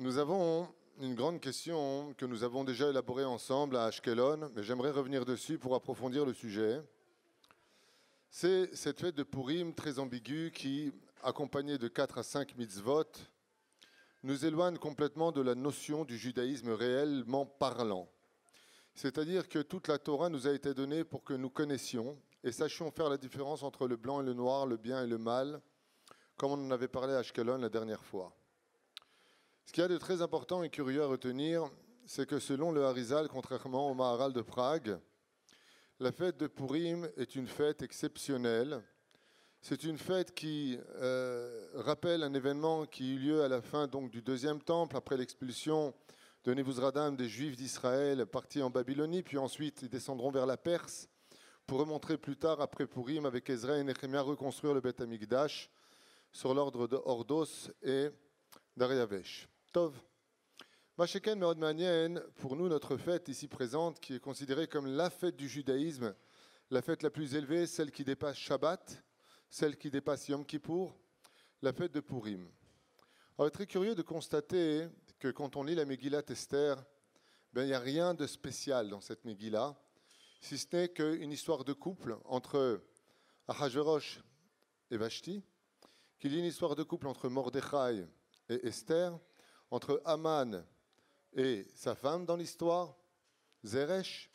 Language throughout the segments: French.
Nous avons une grande question que nous avons déjà élaborée ensemble à Ashkelon, mais j'aimerais revenir dessus pour approfondir le sujet. C'est cette fête de Purim très ambiguë qui, accompagnée de 4 à 5 mitzvot, nous éloigne complètement de la notion du judaïsme réellement parlant. C'est-à-dire que toute la Torah nous a été donnée pour que nous connaissions et sachions faire la différence entre le blanc et le noir, le bien et le mal, comme on en avait parlé à Ashkelon la dernière fois. Ce qu'il y a de très important et curieux à retenir, c'est que selon le Harizal, contrairement au Maharal de Prague, la fête de Purim est une fête exceptionnelle. C'est une fête qui rappelle un événement qui eut lieu à la fin donc, du deuxième temple, après l'expulsion de Nebuzradan des Juifs d'Israël partis en Babylonie, puis ensuite ils descendront vers la Perse pour remontrer plus tard, après Purim, avec Ezra et Nehemia, reconstruire le Beth Amikdash sur l'ordre de Hordos et d'Ariavesh. Tov. Masheken Meod Manien, pour nous, notre fête ici présente, qui est considérée comme la fête du judaïsme, la fête la plus élevée, celle qui dépasse Shabbat, celle qui dépasse Yom Kippour, la fête de Purim. Alors, il est très curieux de constater que quand on lit la Megillat Esther, il n'y a rien de spécial dans cette Megillah, si ce n'est qu'une histoire de couple entre Ahashverosh et Vashti, qu'il y ait une histoire de couple entre Mordechai et Esther, entre Haman et sa femme dans l'histoire, Zeresh,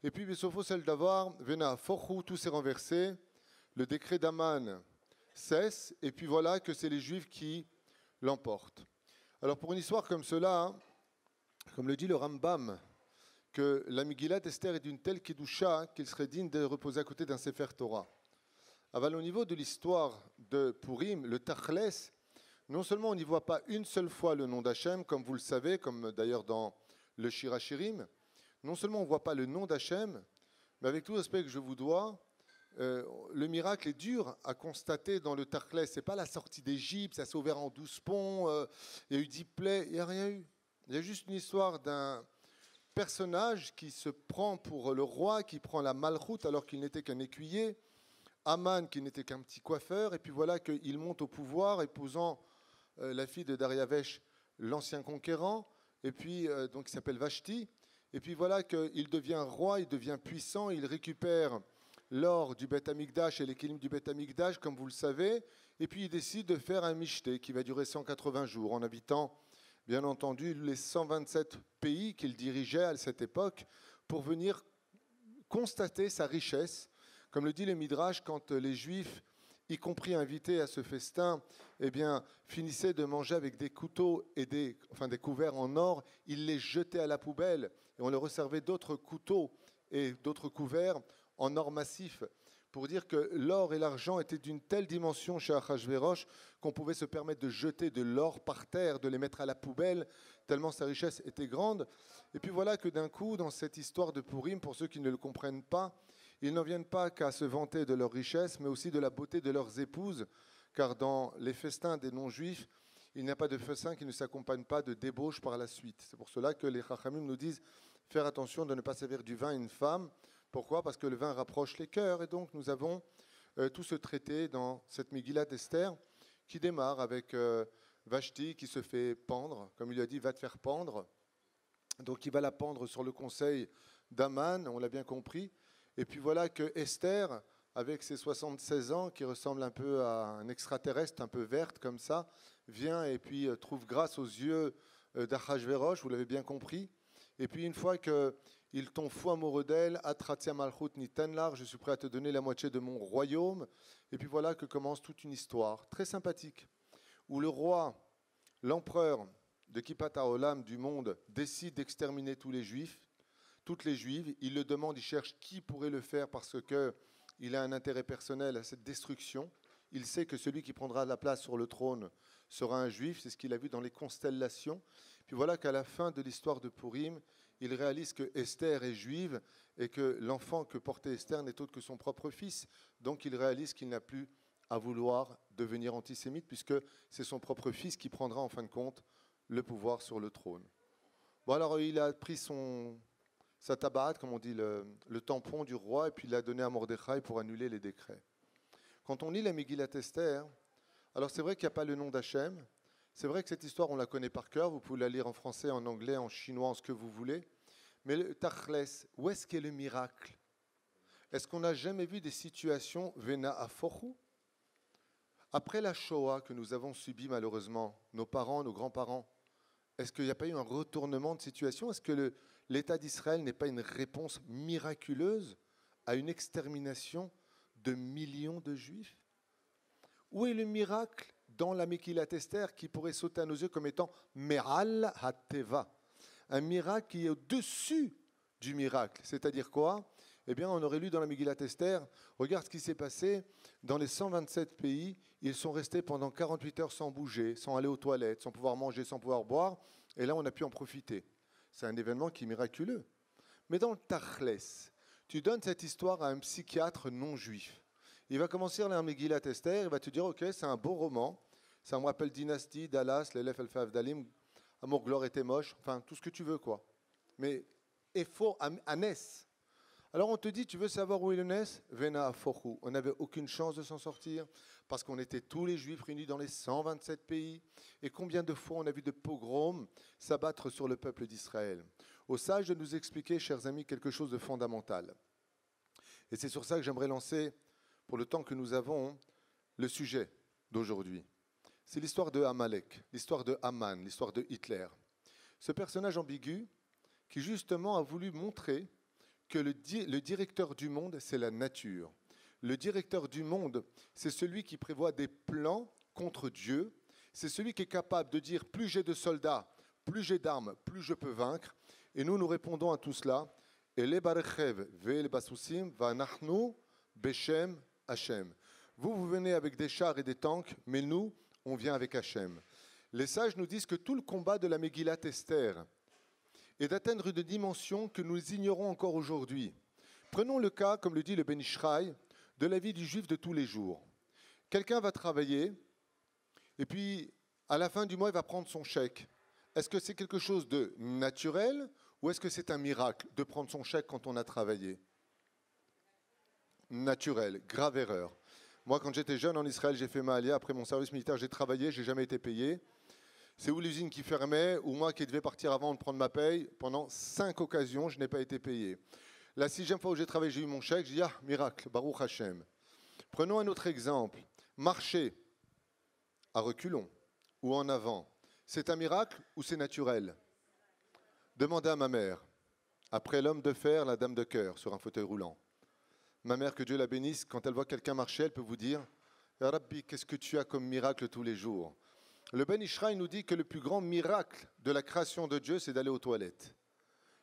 et puis Besopho celle d'avoir, Vena Forchou, tout s'est renversé, le décret d'Haman cesse, et puis voilà que c'est les Juifs qui l'emportent. Alors pour une histoire comme cela, comme le dit le Rambam, que la Megillat Esther est d'une telle Kedusha qu'il serait digne de reposer à côté d'un Sefer Torah. Aval, au niveau de l'histoire de Purim, le Tachles, non seulement on n'y voit pas une seule fois le nom d'Hachem, comme vous le savez, comme d'ailleurs dans le Shir HaShirim, non seulement on ne voit pas le nom d'Hachem, mais avec tout le respect que je vous dois, le miracle est dur à constater dans le Tachles. Ce n'est pas la sortie d'Égypte, ça s'est ouvert en 12 ponts, il y a eu 10 plaies, il n'y a rien eu. Il y a juste une histoire d'un personnage qui se prend pour le roi, qui prend la malchoute alors qu'il n'était qu'un écuyer, Haman qui n'était qu'un petit coiffeur, et puis voilà qu'il monte au pouvoir, épousant la fille de Dariavesh, l'ancien conquérant, et puis donc il s'appelle Vashti, et puis voilà qu'il devient roi, il devient puissant, il récupère l'or du Beth Amikdash et l'équilibre du Beth Amikdash, comme vous le savez, et puis il décide de faire un michté qui va durer 180 jours, en habitant, bien entendu, les 127 pays qu'il dirigeait à cette époque, pour venir constater sa richesse. Comme le dit le Midrash, quand les Juifs, y compris invités à ce festin, finissaient de manger avec des couteaux et des couverts en or, ils les jetaient à la poubelle et on leur resservait d'autres couteaux et d'autres couverts en or massif, pour dire que l'or et l'argent étaient d'une telle dimension chez Achashverosh qu'on pouvait se permettre de jeter de l'or par terre, de les mettre à la poubelle, tellement sa richesse était grande. Et puis voilà que d'un coup, dans cette histoire de Purim, pour ceux qui ne le comprennent pas, ils n'en viennent pas qu'à se vanter de leur richesse, mais aussi de la beauté de leurs épouses, car dans les festins des non-juifs, il n'y a pas de festin qui ne s'accompagne pas de débauche par la suite. C'est pour cela que les Chachamim nous disent faire attention de ne pas servir du vin à une femme. Pourquoi ? Parce que le vin rapproche les cœurs, et donc nous avons tout ce traité dans cette Megillat Esther qui démarre avec Vashti qui se fait pendre, comme il lui a dit, va te faire pendre. Donc il va la pendre sur le conseil d'Haman, on l'a bien compris. Et puis voilà que Esther, avec ses 76 ans, qui ressemble un peu à un extraterrestre, un peu verte comme ça, vient et puis trouve grâce aux yeux d'Achashverosh, vous l'avez bien compris. Et puis une fois qu'il tombe fou amoureux d'elle, Atratia Malchut Nitenlar, je suis prêt à te donner la moitié de mon royaume. Et puis voilà que commence toute une histoire très sympathique, où le roi, l'empereur de Kippat HaOlam du monde, décide d'exterminer tous les juifs, toutes les juives. Il le demande, il cherche qui pourrait le faire parce qu'il a un intérêt personnel à cette destruction. Il sait que celui qui prendra la place sur le trône sera un juif, c'est ce qu'il a vu dans les constellations. Puis voilà qu'à la fin de l'histoire de Purim, il réalise que Esther est juive et que l'enfant que portait Esther n'est autre que son propre fils. Donc il réalise qu'il n'a plus à vouloir devenir antisémite puisque c'est son propre fils qui prendra en fin de compte le pouvoir sur le trône. Bon alors il a pris sa tabarat, comme on dit, le tampon du roi, et puis il l'a donné à Mordechai pour annuler les décrets. Quand on lit la Megillat Esther, alors c'est vrai qu'il n'y a pas le nom d'Hachem, C'est vrai que cette histoire, on la connaît par cœur. Vous pouvez la lire en français, en anglais, en chinois, en ce que vous voulez. Mais le Tachles, où est-ce qu'est le miracle? Est-ce qu'on n'a jamais vu des situations Vena Aforu? Après la Shoah que nous avons subie malheureusement, nos parents, nos grands-parents, est-ce qu'il n'y a pas eu un retournement de situation? Est-ce que l'État d'Israël n'est pas une réponse miraculeuse à une extermination de millions de Juifs? Où est le miracle dans la Megillat Esther qui pourrait sauter à nos yeux comme étant Me'al HaTeva, un miracle qui est au-dessus du miracle? C'est-à-dire quoi? Eh bien, on aurait lu dans la Megillat Esther, regarde ce qui s'est passé, dans les 127 pays, ils sont restés pendant 48 heures sans bouger, sans aller aux toilettes, sans pouvoir manger, sans pouvoir boire, et là on a pu en profiter. C'est un événement qui est miraculeux. Mais dans le Tachles, tu donnes cette histoire à un psychiatre non juif. Il va commencer la Megillat Esther, il va te dire, ok, c'est un beau roman, ça me rappelle Dynastie, Dallas, l'Elef El-Fav Dalim, Amour, Gloire et Moche, enfin tout ce que tu veux, quoi. Mais Efo Anes. Alors on te dit, tu veux savoir où est le Nes? Vena Aforu. On n'avait aucune chance de s'en sortir parce qu'on était tous les Juifs réunis dans les 127 pays. Et combien de fois on a vu de pogroms s'abattre sur le peuple d'Israël? Au sage de nous expliquer, chers amis, quelque chose de fondamental. Et c'est sur ça que j'aimerais lancer, pour le temps que nous avons, le sujet d'aujourd'hui. C'est l'histoire de Amalek, l'histoire de Haman, l'histoire de Hitler. Ce personnage ambigu qui justement a voulu montrer que le directeur du monde, c'est la nature. Le directeur du monde, c'est celui qui prévoit des plans contre Dieu. C'est celui qui est capable de dire, plus j'ai de soldats, plus j'ai d'armes, plus je peux vaincre. Et nous répondons à tout cela. Vous venez avec des chars et des tanks, mais nous, on vient avec Hachem. Les sages nous disent que tout le combat de la Megillat Esther et d'atteindre une dimension que nous ignorons encore aujourd'hui. Prenons le cas, comme le dit le Ben Ishraï, de la vie du juif de tous les jours. Quelqu'un va travailler, et puis à la fin du mois, il va prendre son chèque. Est-ce que c'est quelque chose de naturel, ou est-ce que c'est un miracle de prendre son chèque quand on a travaillé? Naturel, grave erreur. Moi, quand j'étais jeune en Israël, j'ai fait ma alia. Après mon service militaire, j'ai travaillé, j'ai jamais été payé. C'est où l'usine qui fermait, ou moi qui devais partir avant de prendre ma paye. Pendant 5 occasions, je n'ai pas été payé. La 6e fois où j'ai travaillé, j'ai eu mon chèque. J'ai dit, ah, miracle, Baruch Hashem. Prenons un autre exemple. Marcher à reculons ou en avant, c'est un miracle ou c'est naturel? Demandez à ma mère. Après l'homme de fer, la dame de cœur, sur un fauteuil roulant. Ma mère, que Dieu la bénisse, quand elle voit quelqu'un marcher, elle peut vous dire, Rabbi, qu'est-ce que tu as comme miracle tous les jours? Le Ben Ishraï nous dit que le plus grand miracle de la création de Dieu, c'est d'aller aux toilettes.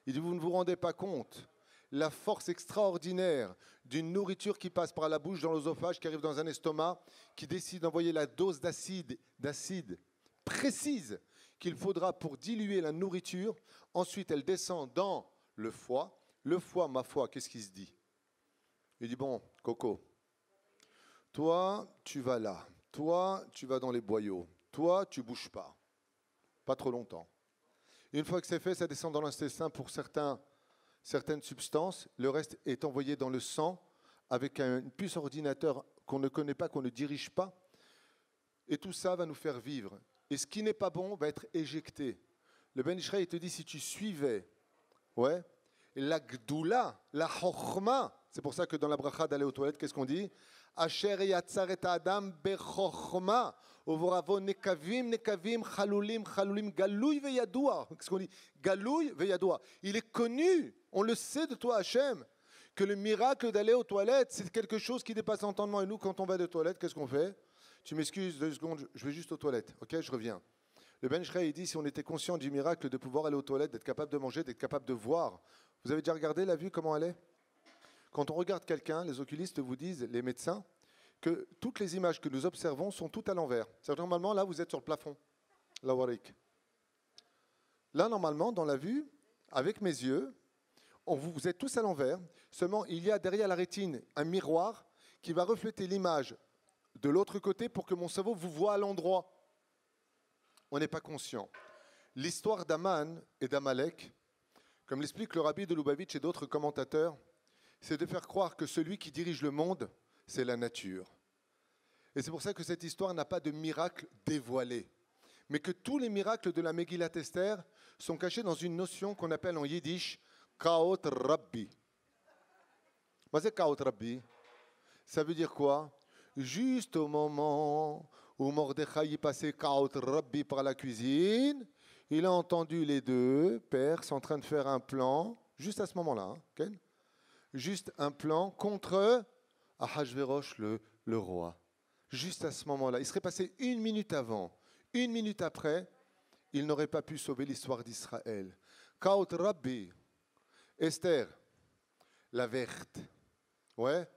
Il dit, vous ne vous rendez pas compte la force extraordinaire d'une nourriture qui passe par la bouche, dans l'œsophage, qui arrive dans un estomac, qui décide d'envoyer la dose d'acide précise qu'il faudra pour diluer la nourriture. Ensuite, elle descend dans le foie. Le foie, ma foi, qu'est-ce qui se dit? Il dit, bon, Coco, toi, tu vas là. Toi, tu vas dans les boyaux. Toi, tu bouges pas. Pas trop longtemps. Une fois que c'est fait, ça descend dans l'intestin pour certaines substances. Le reste est envoyé dans le sang avec une puce ordinateur qu'on ne connaît pas, qu'on ne dirige pas. Et tout ça va nous faire vivre. Et ce qui n'est pas bon va être éjecté. Le Ben Ishraï te dit, si tu suivais, ouais, la gdoula, la chokhma, c'est pour ça que dans la bracha d'aller aux toilettes, qu'est-ce qu'on dit? Asher yatzar et adam bechokhma, ovoravo nekavim, nekavim, chalulim, chalulim, galouy veyadoua. Qu'est-ce qu'on dit? Galouy veyadoua. Il est connu, on le sait de toi, Hachem, que le miracle d'aller aux toilettes, c'est quelque chose qui dépasse l'entendement. Et nous, quand on va aux toilettes, qu'est-ce qu'on fait? Tu m'excuses 2 secondes, je vais juste aux toilettes. Ok, je reviens. Le Ben Ishraï dit, si on était conscient du miracle de pouvoir aller aux toilettes, d'être capable de manger, d'être capable de voir. Vous avez déjà regardé la vue, comment elle est? Quand on regarde quelqu'un, les oculistes vous disent, les médecins, que toutes les images que nous observons sont toutes à l'envers. C'est-à-dire, normalement, là, vous êtes sur le plafond. La warik. Là, normalement, dans la vue, avec mes yeux, vous êtes tous à l'envers. Seulement, il y a derrière la rétine un miroir qui va refléter l'image de l'autre côté pour que mon cerveau vous voit à l'endroit. On n'est pas conscient. L'histoire d'Aman et d'Amalek, comme l'explique le rabbi de Lubavitch et d'autres commentateurs, c'est de faire croire que celui qui dirige le monde, c'est la nature. Et c'est pour ça que cette histoire n'a pas de miracle dévoilé. mais que tous les miracles de la Megillat Esther sont cachés dans une notion qu'on appelle en yiddish Kaot Rabbi. C'est Kaot Rabbi. Ça veut dire quoi? Juste au moment où Mordechai y passait Kaot Rabbi par la cuisine, il a entendu les deux Perses en train de faire un plan, juste à ce moment-là, Ken, juste un plan contre Ahashverosh, le roi. Juste à ce moment-là. Il serait passé 1 minute avant, 1 minute après, il n'aurait pas pu sauver l'histoire d'Israël. Kaot Rabbi, Esther, la verte, ouais,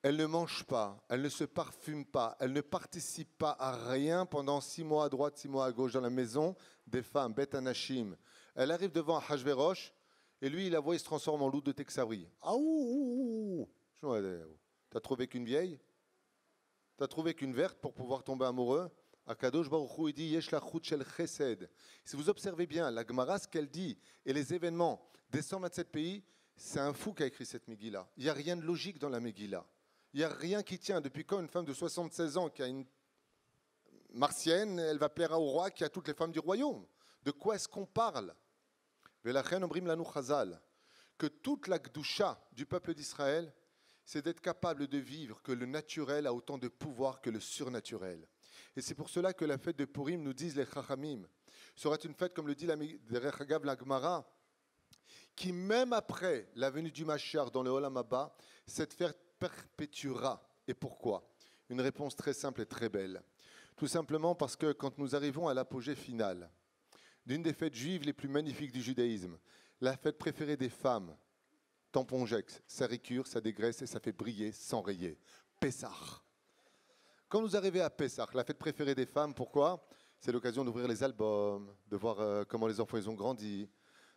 elle ne mange pas, elle ne se parfume pas, elle ne participe pas à rien pendant 6 mois à droite, 6 mois à gauche dans la maison des femmes, Bet Anashim. Elle arrive devant Ahashverosh et lui, il la voit, il se transforme en loup de Texaoui. Aouh! T'as trouvé qu'une vieille? T'as trouvé qu'une verte pour pouvoir tomber amoureux? Akadosh Baruch Hu, il dit Yesh la chut shel chesed. Si vous observez bien la Gemara, ce qu'elle dit et les événements des 127 pays, c'est un fou qui a écrit cette Megillah. Il n'y a rien de logique dans la Megillah. Il n'y a rien qui tient. Depuis quand une femme de 76 ans qui a une martienne, elle va plaire au roi qui a toutes les femmes du royaume? De quoi est-ce qu'on parle? Velachen omrim lanu chazal, que toute la gdusha du peuple d'Israël, c'est d'être capable de vivre que le naturel a autant de pouvoir que le surnaturel. Et c'est pour cela que la fête de Purim, nous disent les Chachamim, sera une fête, comme le dit la Gemara, qui même après la venue du Mashiach dans le Olam Haba, cette fête perpétuera. Et pourquoi? Une réponse très simple et très belle. Tout simplement parce que quand nous arrivons à l'apogée finale d'une des fêtes juives les plus magnifiques du judaïsme, la fête préférée des femmes, tampongex, ça récure, ça dégraisse et ça fait briller sans rayer. Pessah. Quand vous arrivez à Pessah, la fête préférée des femmes, pourquoi? C'est l'occasion d'ouvrir les albums, de voir comment les enfants ils ont grandi,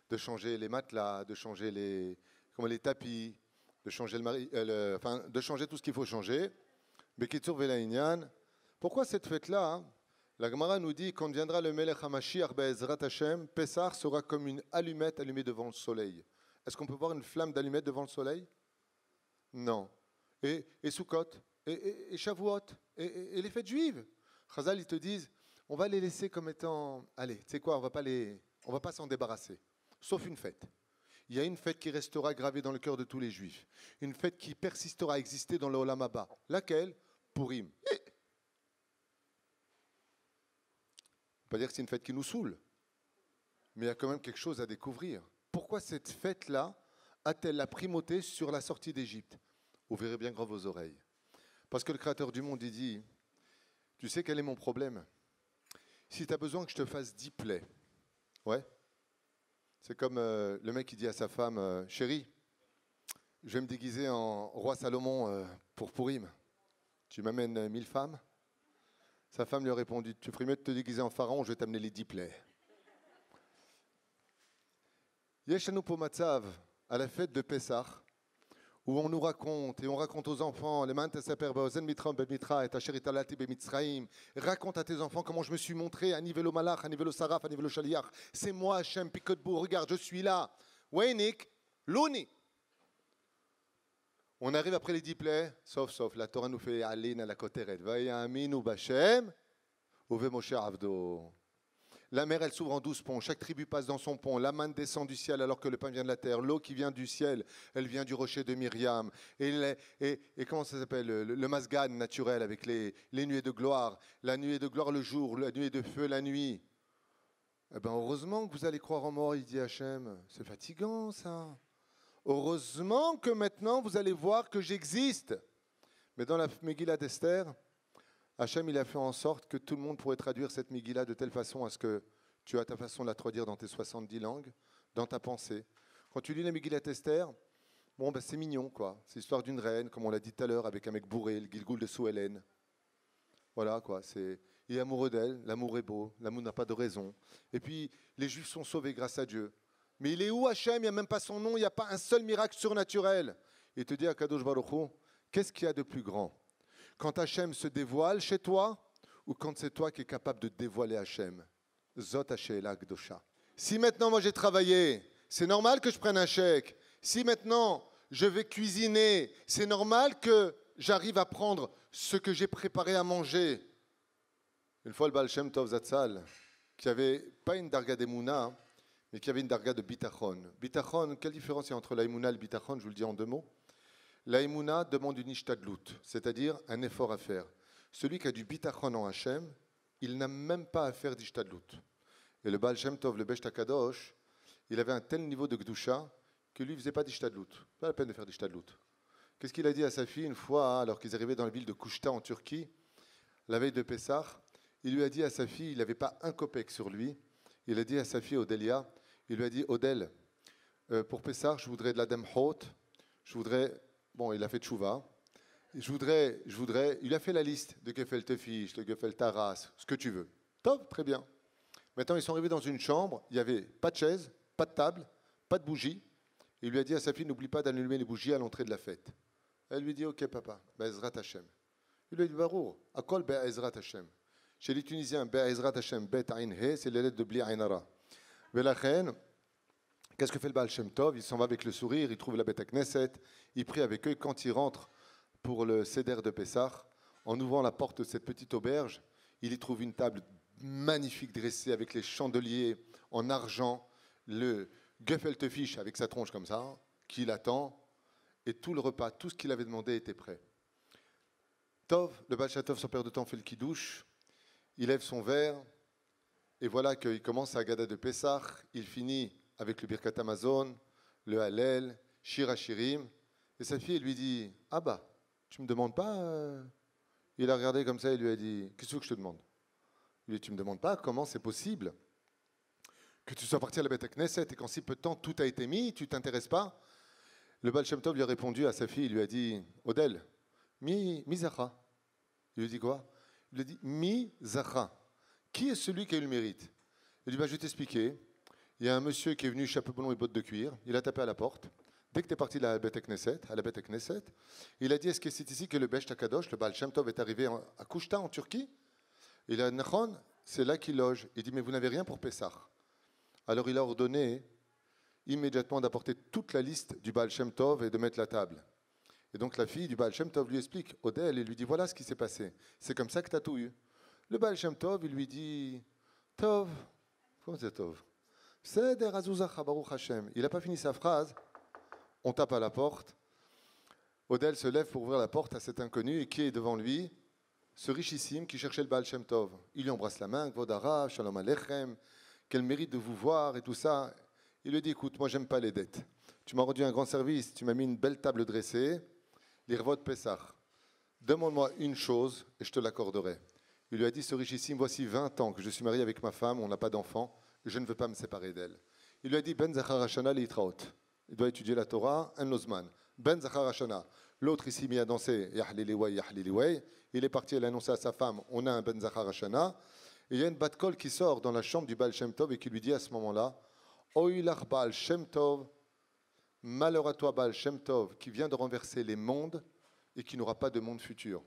de changer les matelas, de changer les tapis, de changer de changer tout ce qu'il faut changer. Bekitsur Velaïnian. Pourquoi cette fête-là? La Gemara nous dit quand viendra le Melech HaMashiach Be'ezrat Hashem, Pessah sera comme une allumette allumée devant le soleil. Est-ce qu'on peut voir une flamme d'allumette devant le soleil? Non. Et Sukkot, et Shavuot, et les fêtes juives. Chazal, ils te disent, on va les laisser comme étant, allez, tu sais quoi, on va pas s'en débarrasser, sauf une fête. Il y a une fête qui restera gravée dans le cœur de tous les juifs, une fête qui persistera à exister dans le Olam Haba. Laquelle? Purim. Pas dire que c'est une fête qui nous saoule, mais il y a quand même quelque chose à découvrir. Pourquoi cette fête-là a-t-elle la primauté sur la sortie d'Égypte? Ouvrez bien grand vos oreilles. Parce que le Créateur du monde, il dit, tu sais quel est mon problème? Si tu as besoin que je te fasse 10 plaies, ouais, c'est comme le mec qui dit à sa femme, chérie, je vais me déguiser en roi Salomon pour Purim. Tu m'amènes 1000 femmes? Sa femme lui a répondu, tu ferais mieux de te déguiser en pharaon, je vais t'amener les 10 plaies. Yeshanu Pomatzav, à la fête de Pessah, où on nous raconte, et on raconte aux enfants, raconte à tes enfants comment je me suis montré à Nivelo Malach, à Nivelo Saraf, à Nivelo Shaliach. C'est moi, Hachem Pikotbou, regarde, je suis là. Weinik, Louni. On arrive après les 10 plaies, sauf, la Torah nous fait aller à la Koteret. Vayaminu Bashem, Uve Moshe Avdo. La mer, elle s'ouvre en 12 ponts. Chaque tribu passe dans son pont. La manne descend du ciel alors que le pain vient de la terre. L'eau qui vient du ciel, elle vient du rocher de Myriam. Et comment ça s'appelle? Le masgan naturel avec les nuées de gloire. La nuée de gloire le jour, la nuée de feu la nuit. Eh bien, heureusement que vous allez croire en moi, il dit Hachem. C'est fatigant, ça. Heureusement que maintenant, vous allez voir que j'existe. Mais dans la Megillah d'Esther, Hachem, il a fait en sorte que tout le monde pourrait traduire cette Megillah de telle façon à ce que tu as ta façon de la traduire dans tes 70 langues, dans ta pensée. Quand tu lis la Megillah d'Esther, bon, c'est mignon, quoi. C'est l'histoire d'une reine, comme on l'a dit tout à l'heure, avec un mec bourré, le Gilgoul de Souhélène. Voilà, quoi. Il est amoureux d'elle, l'amour est beau, l'amour n'a pas de raison. Et puis, les Juifs sont sauvés grâce à Dieu. Mais il est où Hachem? Il n'y a même pas son nom, il n'y a pas un seul miracle surnaturel. Il te dit à Kadosh Baruch Hu, qu'est-ce qu'il y a de plus grand? Quand Hachem se dévoile chez toi ou quand c'est toi qui es capable de dévoiler Hachem? Zot Hashela Gdosha. Si maintenant moi j'ai travaillé, c'est normal que je prenne un chèque. Si maintenant je vais cuisiner, c'est normal que j'arrive à prendre ce que j'ai préparé à manger. Une fois, le Baal Shem Tov Zatzal, qui avait pas une darga d'Emouna, mais qui avait une darga de Bitachon. Bitachon, quelle différence il y a entre l'Aïmouna et le Bitachon? Je vous le dis en 2 mots. L'Aïmouna demande une ishtadlut, c'est-à-dire un effort à faire. Celui qui a du Bitachon en Hachem, il n'a même pas à faire d'ishtadlut. Et le Baal Shem Tov, le Besh Takadosh, il avait un tel niveau de Gdusha que lui ne faisait pas d'ishtadlut. Pas la peine de faire d'ishtadlut. Qu'est-ce qu'il a dit à sa fille une fois, alors qu'ils arrivaient dans la ville de Kouchta en Turquie, la veille de Pessah? Il lui a dit à sa fille, il n'avait pas un kopek sur lui, il a dit à sa fille Odélia, il lui a dit, Odel, pour Pessah, je voudrais de la demhot, je voudrais, bon, il a fait tchouva, je voudrais, il a fait la liste de Gefel Tefish, de Gefel Taras, ce que tu veux. Top, très bien. Maintenant, ils sont arrivés dans une chambre, il n'y avait pas de chaise, pas de table, pas de bougie. Il lui a dit à sa fille, n'oublie pas d'allumer les bougies à l'entrée de la fête. Elle lui dit, ok papa, Be'ezrat Hashem. Il lui a dit, Barour, Akol Be'ezrat Hashem. Chez les Tunisiens, Be'ezrat Hashem, Bet Ain He, c'est les lettres de Bli Ainara. Velachen, qu'est-ce que fait le Baal Shem Tov? Il s'en va avec le sourire, il trouve la Beth Knesset, il prie avec eux. Quand il rentre pour le Seder de Pessah, en ouvrant la porte de cette petite auberge, il y trouve une table magnifique dressée avec les chandeliers en argent, le gefilte fish avec sa tronche comme ça, qui l'attend, et tout le repas, tout ce qu'il avait demandé était prêt. Tov, le Baal Shem Tov, sans perdre de temps, fait le kidouche, il lève son verre, et voilà qu'il commence à Gada de Pessah, il finit avec le Birkat Hamazon, le Hallel, Shir HaShirim, et sa fille lui dit, ah bah, tu me demandes pas Il a regardé comme ça et lui a dit, qu'est-ce que je te demande? Il lui a dit, tu me demandes pas comment c'est possible que tu sois parti à la Beth Knesset et qu'en si peu de temps tout a été mis, tu t'intéresses pas? Le Baal Shem Tov lui a répondu à sa fille, il lui a dit, Odel, mi zacha. Il lui dit quoi? Il lui a dit, mi zacha. Qui est celui qui a eu le mérite? Il lui dit, je vais t'expliquer. Il y a un monsieur qui est venu chapeau blanc et bottes de cuir, il a tapé à la porte. Dès que tu es parti à la Beth Knesset, il a dit, est-ce que c'est ici que le Besh Takadosh, le Baal Shem Tov, est arrivé à Kouchta en Turquie? Il a dit, Nechon, c'est là qu'il loge. Il dit, mais vous n'avez rien pour Pessah. Alors il a ordonné immédiatement d'apporter toute la liste du Baal Shem Tov et de mettre la table. Et donc la fille du Baal Shem Tov lui explique, Odel, et lui dit, voilà ce qui s'est passé. C'est comme ça que tu as tout eu. Le Baal Shem Tov, il lui dit, Tov, comment c'est Tov? C'est der Azuzach Baruch Hashem. Il n'a pas fini sa phrase. On tape à la porte. Odel se lève pour ouvrir la porte à cet inconnu et qui est devant lui? Ce richissime qui cherchait le Baal Shem Tov. Il lui embrasse la main, Vodara, Shalom Aleichem, quel mérite de vous voir et tout ça. Il lui dit, écoute, moi j'aime pas les dettes. Tu m'as rendu un grand service, tu m'as mis une belle table dressée, l'Irvot Pessah. Demande-moi une chose et je te l'accorderai. Il lui a dit, ce richissime, voici 20 ans que je suis marié avec ma femme, on n'a pas d'enfant, je ne veux pas me séparer d'elle. Il lui a dit, Ben Zachar Hashana Litraot. Il doit étudier la Torah, un Lozman. Ben Zachar Hashana. L'autre ici mis à danser, Yahliliway, Yahliliway. Il est parti, il a annoncé à sa femme, on a un Ben Zachar Hashana. Et il y a une bat-kol qui sort dans la chambre du Baal Shem Tov et qui lui dit à ce moment-là, Oilach Baal Shem Tov, malheur à toi Baal Shem Tov, qui vient de renverser les mondes et qui n'aura pas de monde futur.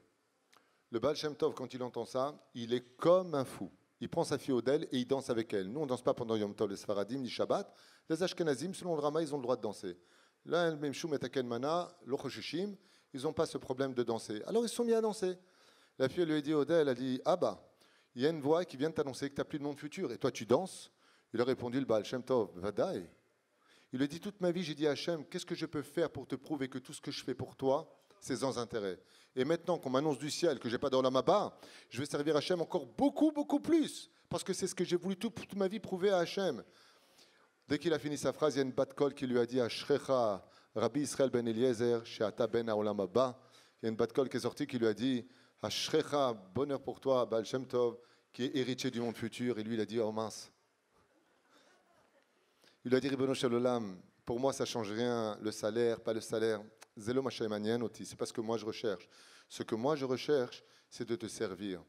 Le Baal Shem Tov, quand il entend ça, il est comme un fou. Il prend sa fille Odel et il danse avec elle. Nous, on ne danse pas pendant Yom Tov, les Sfaradim, ni Shabbat. Les Ashkenazim, selon le Rama, ils ont le droit de danser. Là, le Memshum et Akenmana, l'Ochoshishim, ils n'ont pas ce problème de danser. Alors, ils se sont mis à danser. La fille lui a dit, Odel, elle a dit, ah bah, il y a une voix qui vient de t'annoncer que tu n'as plus de monde futur. Et toi, tu danses? Il a répondu, le Baal Shem Tov, Vadaï. Il lui a dit, toute ma vie, j'ai dit à Hachem, qu'est-ce que je peux faire pour te prouver que tout ce que je fais pour toi, c'est sans intérêt. Et maintenant qu'on m'annonce du ciel que je n'ai pas d'Olam Haba, je vais servir Hachem encore beaucoup, beaucoup plus. Parce que c'est ce que j'ai voulu toute ma vie prouver à Hachem. Dès qu'il a fini sa phrase, il y a une bat-kol qui lui a dit, Ashrecha, Rabbi Israël ben Eliezer, Sheata ben Olam Haba. Il y a une bat-kol qui est sortie qui lui a dit, Ashrecha, bonheur pour toi, Baal Shem Tov, qui est héritier du monde futur. Et lui, il a dit, oh mince. Il lui a dit, Ribono Shel Olam, pour moi, ça ne change rien, le salaire, pas le salaire. Zelo Mashaymanien Oti, c'est pas ce que moi je recherche. Ce que moi je recherche, c'est de te servir.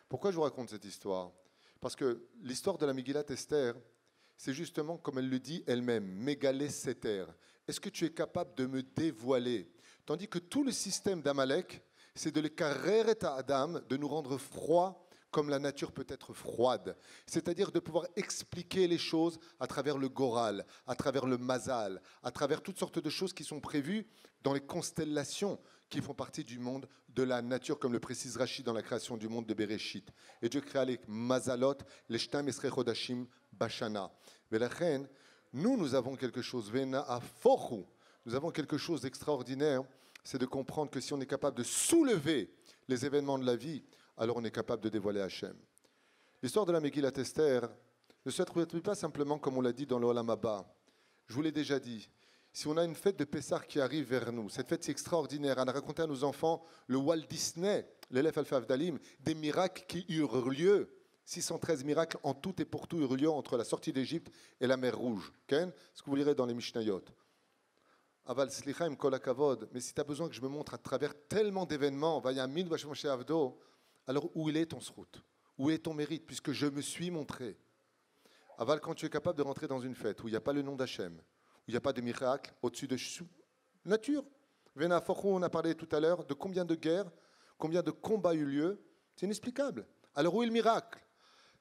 Pourquoi je vous raconte cette histoire? Parce que l'histoire de la Megillat Esther, c'est justement comme elle le dit elle-même, Mégalé Seter. Est-ce que tu es capable de me dévoiler? Tandis que tout le système d'Amalek, c'est de l'écarrer à Adam, de nous rendre froids comme la nature peut être froide, c'est-à-dire de pouvoir expliquer les choses à travers le goral, à travers le mazal, à travers toutes sortes de choses qui sont prévues dans les constellations qui font partie du monde de la nature, comme le précise Rachid dans la création du monde de Bereshit. Et Dieu créa les mazalot, les shtam esrei chodashim bashana. Velachen, nous avons quelque chose, vena afochu, nous avons quelque chose d'extraordinaire, c'est de comprendre que si on est capable de soulever les événements de la vie, alors on est capable de dévoiler Hachem. L'histoire de la Megillat Esther ne se traduit pas simplement comme on l'a dit dans le Olam Haba. Je vous l'ai déjà dit. Si on a une fête de Pessah qui arrive vers nous, cette fête c'est extraordinaire. On a raconté à nos enfants le Walt Disney, l'élève Alpha Avdalim, des miracles qui eurent lieu. 613 miracles en tout et pour tout eurent lieu entre la sortie d'Égypte et la mer Rouge. Okay? Ce que vous lirez dans les Mishnayot. Aval Slichaim Kol HaKavod. Mais si tu as besoin que je me montre à travers tellement d'événements, Vayamin Vashmoshe Avdo, alors où est ton srout? Où est ton mérite? Puisque je me suis montré. Aval, quand tu es capable de rentrer dans une fête où il n'y a pas le nom d'Hachem, où il n'y a pas de miracle au-dessus de nature. Vena Fochou, on a parlé tout à l'heure de combien de guerres, combien de combats eu lieu. C'est inexplicable. Alors où est le miracle?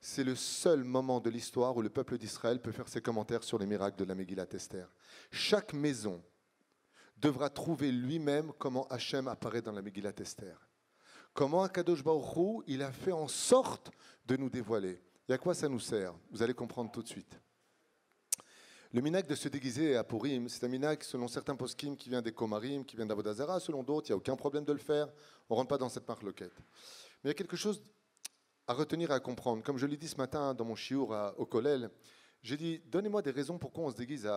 C'est le seul moment de l'histoire où le peuple d'Israël peut faire ses commentaires sur les miracles de la Megillat Esther. Chaque maison devra trouver lui-même comment Hachem apparaît dans la Megillat Esther. Comment Akadosh Baruch Hu, il a fait en sorte de nous dévoiler. Et à quoi ça nous sert? Vous allez comprendre tout de suite. Le minhag de se déguiser à Purim, c'est un minhag selon certains poskim qui vient des Komarim, qui vient d'Avodah Zarah, selon d'autres, il n'y a aucun problème de le faire. On ne rentre pas dans cette marloquette. Mais il y a quelque chose à retenir et à comprendre. Comme je l'ai dit ce matin dans mon shiur au Kollel, j'ai dit, donnez-moi des raisons pourquoi on se déguise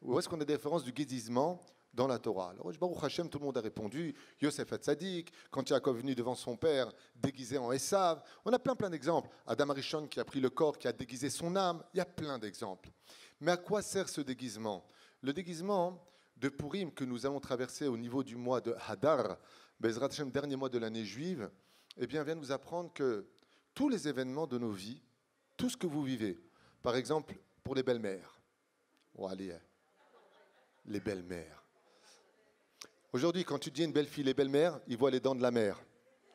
où est-ce qu'on a des références du guédisement dans la Torah? Alors, Baruch Hashem, tout le monde a répondu. Yosef Hatzadik, quand Yaakov est venu devant son père, déguisé en Esav. On a plein d'exemples. Adam Arishon qui a pris le corps, qui a déguisé son âme. Il y a plein d'exemples. Mais à quoi sert ce déguisement? Le déguisement de Purim que nous allons traverser au niveau du mois de Hadar, Bezrat Hashem, dernier mois de l'année juive, eh bien, vient nous apprendre que tous les événements de nos vies, tout ce que vous vivez, par exemple, pour les belles-mères, les belles-mères. Aujourd'hui, quand tu dis à une belle fille, les belles-mères, ils voient les dents de la mère.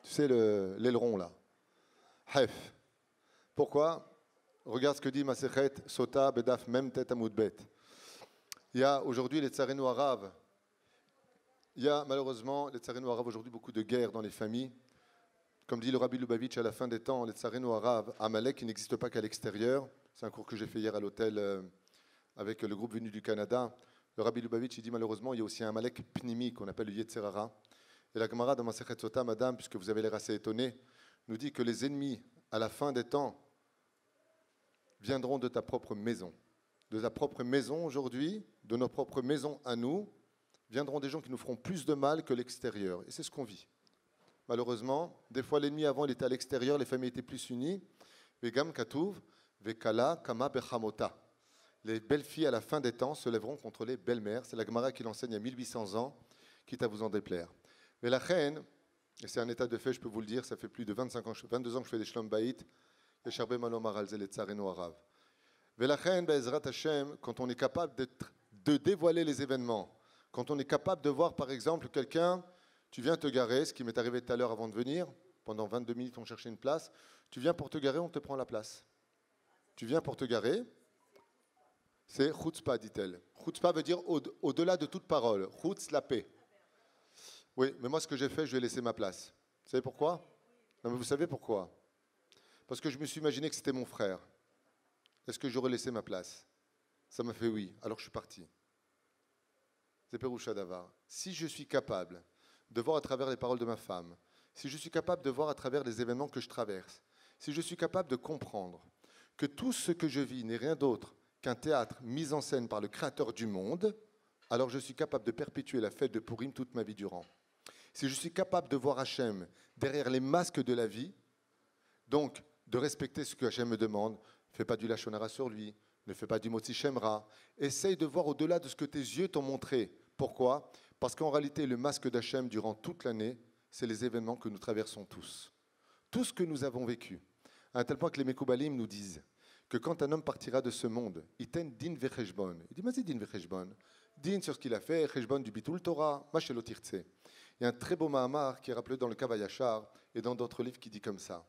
Tu sais, l'aileron, là. Hef. Pourquoi? Regarde ce que dit Masechet, Sota, Bedaf, Mem, Tet, Amoudbet. Il y a aujourd'hui les Tsareno arabes. Il y a malheureusement, les Tsareno arabes, aujourd'hui, beaucoup de guerres dans les familles. Comme dit le Rabbi Lubavitch à la fin des temps, les Tsareno arabes, Amalek, qui n'existe pas qu'à l'extérieur. C'est un cours que j'ai fait hier à l'hôtel avec le groupe venu du Canada. Le Rabbi Lubavitch, il dit malheureusement, il y a aussi un Amalek pnimi qu'on appelle le Yetzerara. Et la Gemara dans Masechet Sota, madame, puisque vous avez l'air assez étonné, nous dit que les ennemis, à la fin des temps, viendront de ta propre maison. De ta propre maison aujourd'hui, de nos propres maisons à nous, viendront des gens qui nous feront plus de mal que l'extérieur. Et c'est ce qu'on vit. Malheureusement, des fois l'ennemi avant, il était à l'extérieur, les familles étaient plus unies. Vegam Katuv, Vekala, Kama Bechamota. Les belles filles à la fin des temps se lèveront contre les belles-mères. C'est la Gemara qui l'enseigne il y a 1800 ans, quitte à vous en déplaire. Mais la reine, et c'est un état de fait, je peux vous le dire, ça fait plus de 22 ans que je fais des shlom bayit, et Sharbe Malomar al-Zel et Tsareno Arav. Mais la reine, Be'ezrat Hashem, quand on est capable de dévoiler les événements, quand on est capable de voir par exemple quelqu'un, tu viens te garer, ce qui m'est arrivé tout à l'heure avant de venir, pendant 22 minutes on cherchait une place, tu viens pour te garer, on te prend la place. Tu viens pour te garer, c'est chutzpah, dit-elle. Chutzpah veut dire au-delà de toute parole. Chutz, la paix. Oui, mais moi, ce que j'ai fait, je vais laisser ma place. Vous savez pourquoi? Non, mais vous savez pourquoi? Parce que je me suis imaginé que c'était mon frère. Est-ce que j'aurais laissé ma place? Ça m'a fait oui. Alors je suis parti. C'est Péroucha Davar. Si je suis capable de voir à travers les paroles de ma femme, si je suis capable de voir à travers les événements que je traverse, si je suis capable de comprendre que tout ce que je vis n'est rien d'autre qu'un théâtre mis en scène par le Créateur du monde, alors je suis capable de perpétuer la fête de Purim toute ma vie durant. Si je suis capable de voir Hachem derrière les masques de la vie, donc de respecter ce que Hachem me demande, ne fais pas du Lachon Hara sur lui, ne fais pas du Motzi Shem Ra, essaye de voir au-delà de ce que tes yeux t'ont montré. Pourquoi? Parce qu'en réalité, le masque d'Hachem durant toute l'année, c'est les événements que nous traversons tous. Tout ce que nous avons vécu. À un tel point que les Mekoubalim nous disent que quand un homme partira de ce monde, il ten din vecheshbon. Il dit, mais c'est din vecheshbon. Din sur ce qu'il a fait, cheshbon du bitul Torah, machelo tirtse. Il y a un très beau Mahamar qui est rappelé dans le Kavayachar, et dans d'autres livres qui dit comme ça.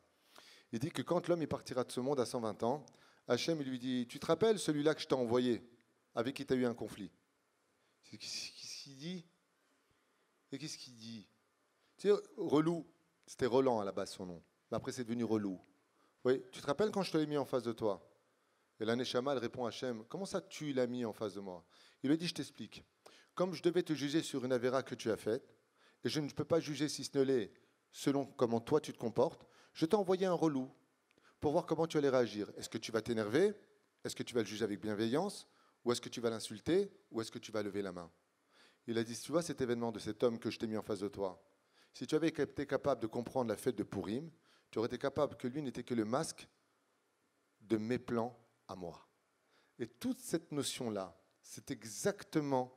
Il dit que quand l'homme il partira de ce monde à 120 ans, Hachem il lui dit, tu te rappelles celui-là que je t'ai envoyé, avec qui tu as eu un conflit? Qu'est-ce qu'il dit? Et qu'est-ce qu'il dit? Tu sais, relou, c'était Roland à la base son nom, mais après c'est devenu relou. Oui, tu te rappelles quand je te l'ai mis en face de toi? Et la Neshama, elle répond à Hachem, comment ça tu l'as mis en face de moi? Il lui dit, je t'explique. Comme je devais te juger sur une avéra que tu as faite, et je ne peux pas juger si ce ne l'est selon comment toi tu te comportes, je t'ai envoyé un relou pour voir comment tu allais réagir. Est-ce que tu vas t'énerver? Est-ce que tu vas le juger avec bienveillance? Ou est-ce que tu vas l'insulter? Ou est-ce que tu vas lever la main? Il a dit, tu vois cet événement de cet homme que je t'ai mis en face de toi, si tu avais été capable de comprendre la fête de Purim, tu aurais été capable que lui n'était que le masque de mes plans à moi. Et toute cette notion-là, c'est exactement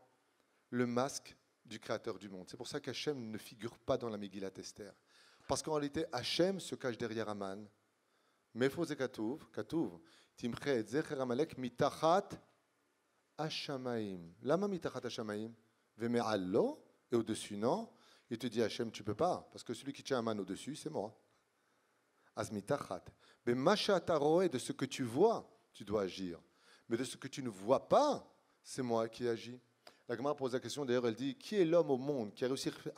le masque du Créateur du monde. C'est pour ça qu'Hachem ne figure pas dans la Megillat Esther. Parce qu'en réalité, Hachem se cache derrière Aman. Mefo ze Katuv, Timche et Zecher Amalek mitachat Hashamaim. Lama mitachat Hashamaim? Veme'allo, et au-dessus, non. Il te dit, Hachem, tu ne peux pas, parce que celui qui tient Aman au-dessus, c'est moi. Az mitachat. Mais Masha Taroé, de ce que tu vois, tu dois agir. Mais de ce que tu ne vois pas, c'est moi qui agis. La Gemara pose la question, d'ailleurs, elle dit, qui est l'homme au monde qui a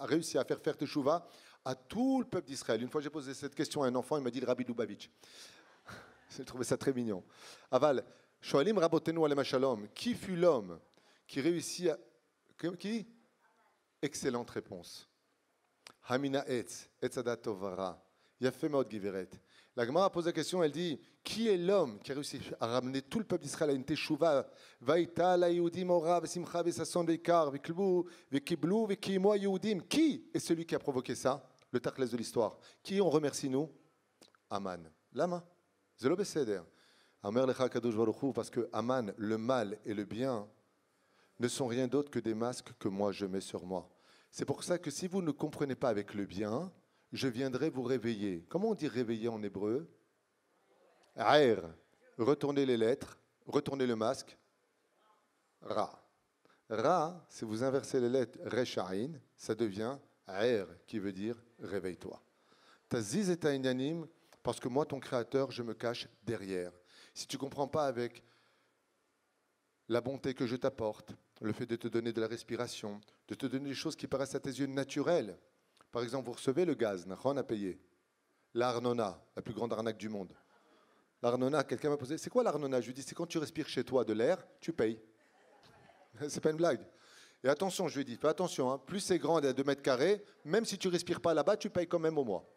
réussi à faire teshuva à tout le peuple d'Israël? Une fois, j'ai posé cette question à un enfant, il m'a dit le Rabbi Lubavitch. J'ai trouvé ça très mignon. Aval, Shoalim Rabotenu Alem Shalom, qui fut l'homme qui réussit à... Qui? Excellente réponse. Hamina Etz, Etzadat Tovara, Yafé Maot Giveret. La Gemara pose la question, elle dit, qui est l'homme qui a réussi à ramener tout le peuple d'Israël à une teshuva? Vaïta la Yehudim ora vesimcha vesasson veikar veklu vekiblu vekimo Yehudim. Qui est celui qui a provoqué ça? Le tachlès de l'histoire. Qui on remercie nous? Aman. Lama. Zelo beseder. Amer lecha kadosh baruch hu, parce que Aman, le mal et le bien, ne sont rien d'autre que des masques que moi je mets sur moi. C'est pour ça que si vous ne comprenez pas avec le bien, je viendrai vous réveiller. Comment on dit réveiller en hébreu? Aer. Retournez les lettres, retournez le masque. Ra. Ra, si vous inversez les lettres Rechaïn, ça devient Aer, qui veut dire réveille-toi. Taziz et Taïnanim, parce que moi, ton créateur, je me cache derrière. Si tu ne comprends pas avec la bonté que je t'apporte, le fait de te donner de la respiration, de te donner des choses qui paraissent à tes yeux naturelles. Par exemple, vous recevez le gaz, Nachon a payé. L'Arnona, la plus grande arnaque du monde. L'Arnona, quelqu'un m'a posé, c'est quoi l'Arnona? Je lui dis, c'est quand tu respires chez toi de l'air, tu payes. C'est pas une blague. Et attention, je lui dis, fais attention, hein, plus c'est grand, à 2 mètres carrés, même si tu respires pas là-bas, tu payes quand même au mois.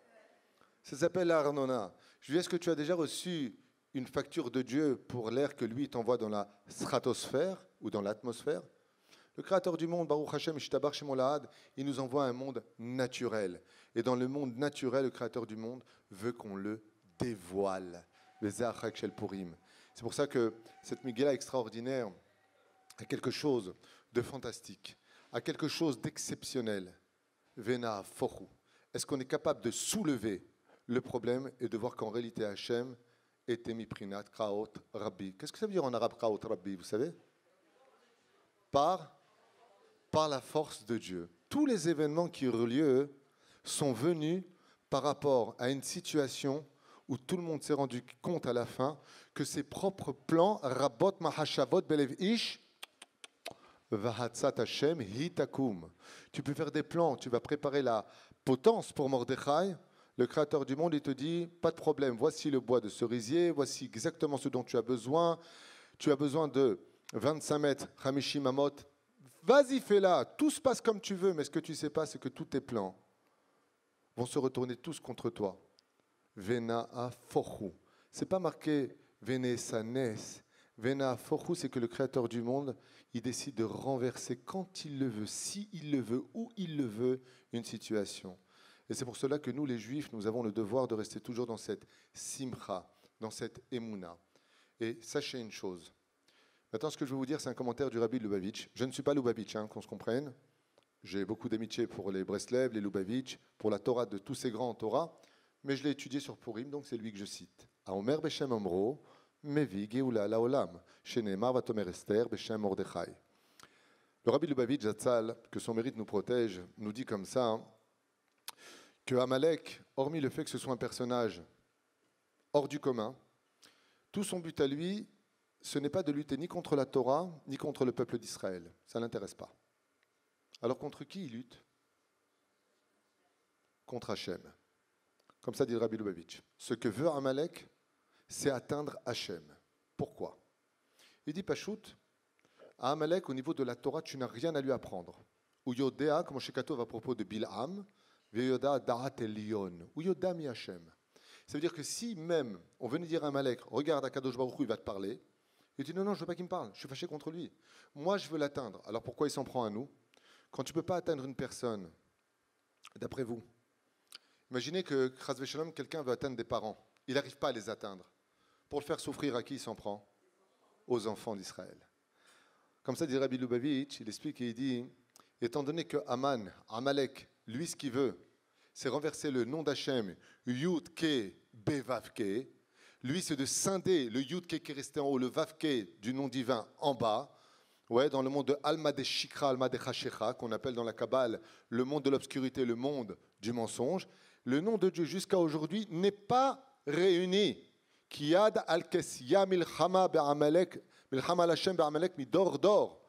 Ça s'appelle l'Arnona. Je lui dis, est-ce que tu as déjà reçu une facture de Dieu pour l'air que lui t'envoie dans la stratosphère ou dans l'atmosphère? Le créateur du monde, Baruch Hashem, Ishtabar Shemo Lahad, il nous envoie un monde naturel. Et dans le monde naturel, le créateur du monde veut qu'on le dévoile. C'est pour ça que cette Megillah extraordinaire a quelque chose de fantastique, a quelque chose d'exceptionnel. Vena Fochu. Est-ce qu'on est capable de soulever le problème et de voir qu'en réalité Hachem était miprinat kraot rabbi? Qu'est-ce que ça veut dire en arabe kraot rabbi, vous savez? Par la force de Dieu. Tous les événements qui eurent lieu sont venus par rapport à une situation où tout le monde s'est rendu compte à la fin que ses propres plans, Rabot Mahashavot Belev Ish, Vahatzat Hashem Hitakum. Tu peux faire des plans, tu vas préparer la potence pour Mordechai. Le créateur du monde, il te dit, pas de problème, voici le bois de cerisier, voici exactement ce dont tu as besoin. Tu as besoin de 25 mètres, Hamishim Amot. Vas-y, fais-la, tout se passe comme tu veux, mais ce que tu ne sais pas, c'est que tous tes plans vont se retourner tous contre toi. Vena Afochu. Ce n'est pas marqué Vene Sanes. Vena Afochu, c'est que le créateur du monde, il décide de renverser quand il le veut, si il le veut, où il le veut, une situation. Et c'est pour cela que nous, les Juifs, nous avons le devoir de rester toujours dans cette simcha, dans cette émouna. Et sachez une chose. Maintenant, ce que je vais vous dire, c'est un commentaire du Rabbi Lubavitch. Je ne suis pas Lubavitch, hein, qu'on se comprenne. J'ai beaucoup d'amitié pour les Breslev, les Lubavitch, pour la Torah de tous ces grands en Torah, mais je l'ai étudié sur Purim, donc c'est lui que je cite. Aomer Beshem Omro, Mevi Geoula Laolam, Shenemar Vatomer Esther Beshem Mordechai. Le Rabbi Lubavitch Zatzal, que son mérite nous protège, nous dit comme ça, hein, que Amalek, hormis le fait que ce soit un personnage hors du commun, tout son but à lui, ce n'est pas de lutter ni contre la Torah, ni contre le peuple d'Israël. Ça ne l'intéresse pas. Alors contre qui il lutte? Contre Hachem. Comme ça dit le Rabbi Lubavitch. Ce que veut Amalek, c'est atteindre Hachem. Pourquoi? Il dit Pachout, à Amalek, au niveau de la Torah, tu n'as rien à lui apprendre. Ou Yodea, comme Shekatov à propos de Bil'am, Veyoda Da'at Elion, ou Yoda mi Hachem. Ça veut dire que si même on venait dire à Amalek, regarde Akadosh Baruch Hu, il va te parler, il dit non, non, je ne veux pas qu'il me parle, je suis fâché contre lui. Moi, je veux l'atteindre. Alors pourquoi il s'en prend à nous? Quand tu ne peux pas atteindre une personne, d'après vous, imaginez que, Chas v'Shalom, quelqu'un veut atteindre des parents. Il n'arrive pas à les atteindre. Pour le faire souffrir, à qui il s'en prend? Aux enfants d'Israël. Comme ça dit Rabbi Lubavitch, il explique et il dit, étant donné que Amalek, lui ce qu'il veut, c'est renverser le nom d'Hachem, Yud Ke Bevav Ke. Lui c'est de scinder le Yud Ke qui est resté en haut, le Vav Ke du nom divin en bas. Ouais, dans le monde de Alma de Shikra, Alma de Chashecha, qu'on appelle dans la Kabbale le monde de l'obscurité, le monde du mensonge. Le nom de Dieu jusqu'à aujourd'hui n'est pas réuni. Kiyad al-Kesya milchama be'amalek, milchama al-Hashem be'amalek midor dor.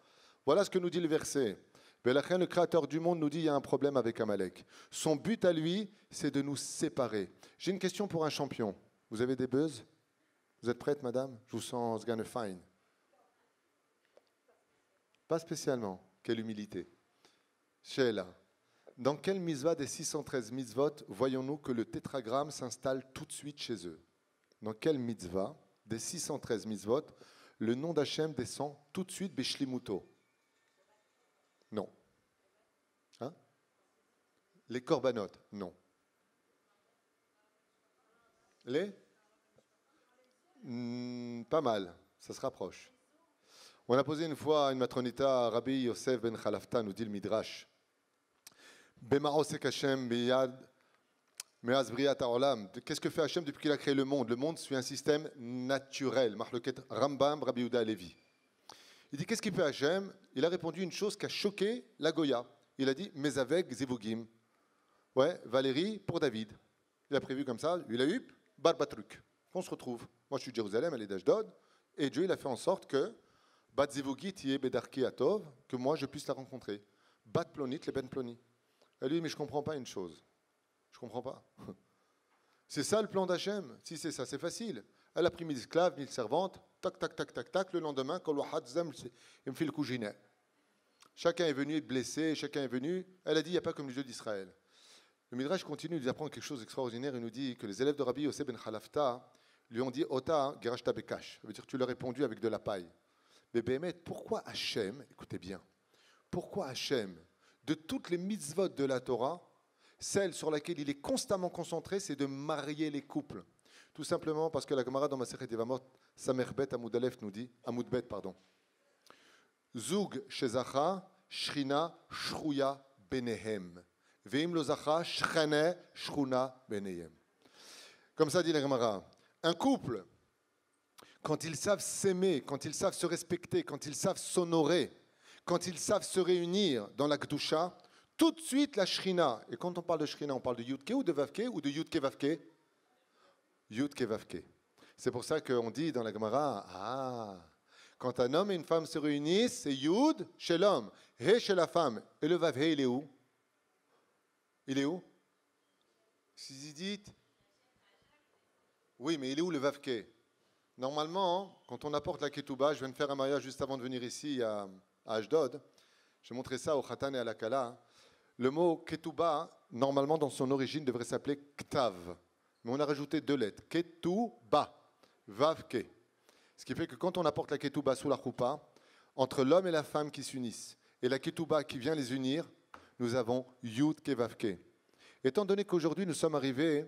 Voilà ce que nous dit le verset. Belachem, le créateur du monde, nous dit qu'il y a un problème avec Amalek. Son but à lui, c'est de nous séparer. J'ai une question pour un champion. Vous avez des buzz? Vous êtes prête, madame? Je vous sens gonna fine. Pas spécialement. Quelle humilité. Sheila. Dans quelle mitzvah des 613 mitzvot voyons-nous que le tétragramme s'installe tout de suite chez eux? Dans quelle mitzvah des 613 mitzvot le nom d'Hachem descend tout de suite Beshlimuto? Non. Hein? Les korbanot? Non. Les? Pas mal, ça se rapproche. On a posé une fois à une matronita, Rabbi Yosef ben Khalafta, nous dit le Midrash. Bema'osek Hashem biyad me'az briyat ha'olam. Qu'est-ce que fait Hashem depuis qu'il a créé le monde? Le monde suit un système naturel. Mahloket Rambam, Rabbi Yehuda Levi. Il dit qu'est-ce qu'il fait Hashem? Il a répondu une chose qui a choqué la Goya. Il a dit Mezaveg Zevugim. Ouais, Valérie pour David. Il a prévu comme ça, il a eu Barbatruk. On se retrouve. Moi je suis de Jérusalem, elle est d'Ashdod. Et Dieu il a fait en sorte que Bat Zevugit yé Bedarki Atov, que moi je puisse la rencontrer. Bat Plonit le Ben Ploni. Elle lui dit mais je ne comprends pas une chose. Je ne comprends pas. C'est ça le plan d'Hachem. Si c'est ça, c'est facile. Elle a pris 1000 esclaves, 1000 servantes, tac, tac, tac, tac, tac. Le lendemain, il me fait le coup ginet. Chacun est venu blessé, chacun est venu. Elle a dit, il n'y a pas comme le Dieu d'Israël. Le Midrash continue de nous apprendre quelque chose d'extraordinaire. Il nous dit que les élèves de Rabbi Yosef ben Khalafta lui ont dit, Ota, Gerashta Bekash. Ça veut dire que tu leur as répondu avec de la paille. Mais Béhémet, pourquoi Hachem, écoutez bien, pourquoi Hachem, de toutes les mitzvot de la Torah, celle sur laquelle il est constamment concentré, c'est de marier les couples. Tout simplement parce que la Gemara dans Masechet Yevamot, Samerbet Amoud Aleph nous dit, Amoud Bet, pardon. Zug shezacha, shrina, shruya, benehem. Veim lo zacha, shrene, shruna, benehem. Comme ça dit la Gemara. Un couple, quand ils savent s'aimer, quand ils savent se respecter, quand ils savent s'honorer, quand ils savent se réunir dans la Gdusha, tout de suite la shrina. Et quand on parle de shrina, on parle de Yudke ou de Vavke ou de Yudke Vavke? Yudke Vavke. C'est pour ça qu'on dit dans la Gemara, quand un homme et une femme se réunissent, c'est Yud chez l'homme, He chez la femme. Et le Vav He, il est où? Il est où? Si vous dites, oui, mais il est où le Vavke? Normalement, quand on apporte la Ketouba, je viens de faire un mariage juste avant de venir ici à Ashdod, j'ai montré ça au Khatan et à la Kala. Le mot Ketouba, normalement dans son origine, devrait s'appeler Ktav. Mais on a rajouté 2 lettres. Ketouba, Vavke. Ce qui fait que quand on apporte la Ketouba sous la choupa, entre l'homme et la femme qui s'unissent, et la Ketouba qui vient les unir, nous avons Yud Kevavke. Étant donné qu'aujourd'hui nous sommes arrivés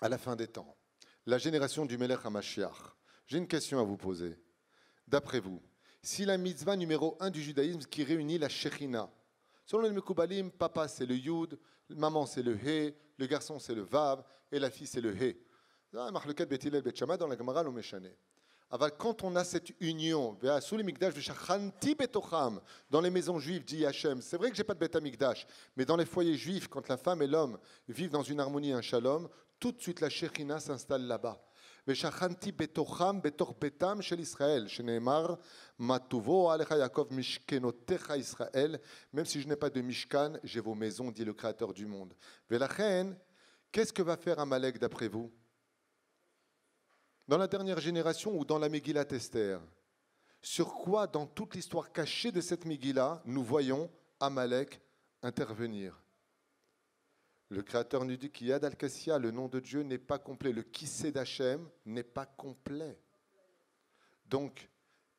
à la fin des temps, la génération du Melech HaMashiach, j'ai une question à vous poser. D'après vous, si la mitzvah numéro 1 du judaïsme qui réunit la Shechina, selon les Mekoubalim, papa c'est le Yud, maman c'est le He, le garçon c'est le Vav, et la fille c'est le He. Dans la Gemara, l'Omeshane. Quand on a cette union, dans les maisons juives, dit Hachem, c'est vrai que je n'ai pas de Beth Amikdash, mais dans les foyers juifs, quand la femme et l'homme vivent dans une harmonie, un shalom, tout de suite la Shekhinah s'installe là-bas. ושכנתי בתוכם, בתוך ביתם של ישראל, שנאמר, מה טובו עליך יעקב משכנותיך ישראל, même si je n'ai pas de Mishkan, j'ai vos maisons, dit le Créateur du monde. ולכן, qu'est-ce que va faire Amalek d'après vous? Dans la dernière génération ou dans la Megillat Esther, sur quoi, dans toute l'histoire cachée de cette Megillah, nous voyons Amalek intervenir? Le Créateur nous dit qu'Yad al-Kassia, le nom de Dieu, n'est pas complet. Le Kissé d'Hachem n'est pas complet. Donc,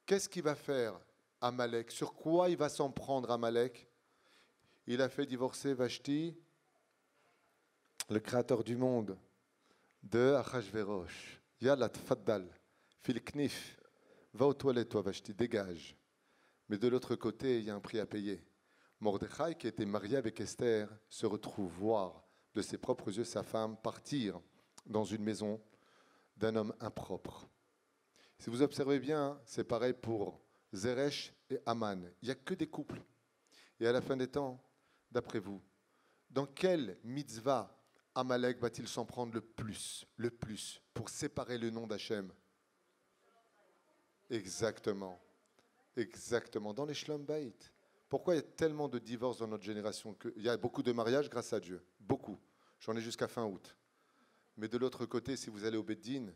qu'est-ce qu'il va faire Amalek? Sur quoi il va s'en prendre Amalek? Il a fait divorcer Vashti, le Créateur du monde, de Achashverosh. Yallah, tfaddal, fil knif, va aux toilettes, toi Vashti, dégage. Mais de l'autre côté, il y a un prix à payer. Mordechai, qui était marié avec Esther, se retrouve voir de ses propres yeux sa femme partir dans une maison d'un homme impropre. Si vous observez bien, c'est pareil pour Zeresh et Aman. Il n'y a que des couples. Et à la fin des temps, d'après vous, dans quelle mitzvah Amalek va-t-il s'en prendre le plus, pour séparer le nom d'Hachem? Exactement. Dans les Shlom Bayit. Pourquoi il y a tellement de divorces dans notre génération? Il y a beaucoup de mariages grâce à Dieu. Beaucoup. J'en ai jusqu'à fin août. Mais de l'autre côté, si vous allez au Beddin,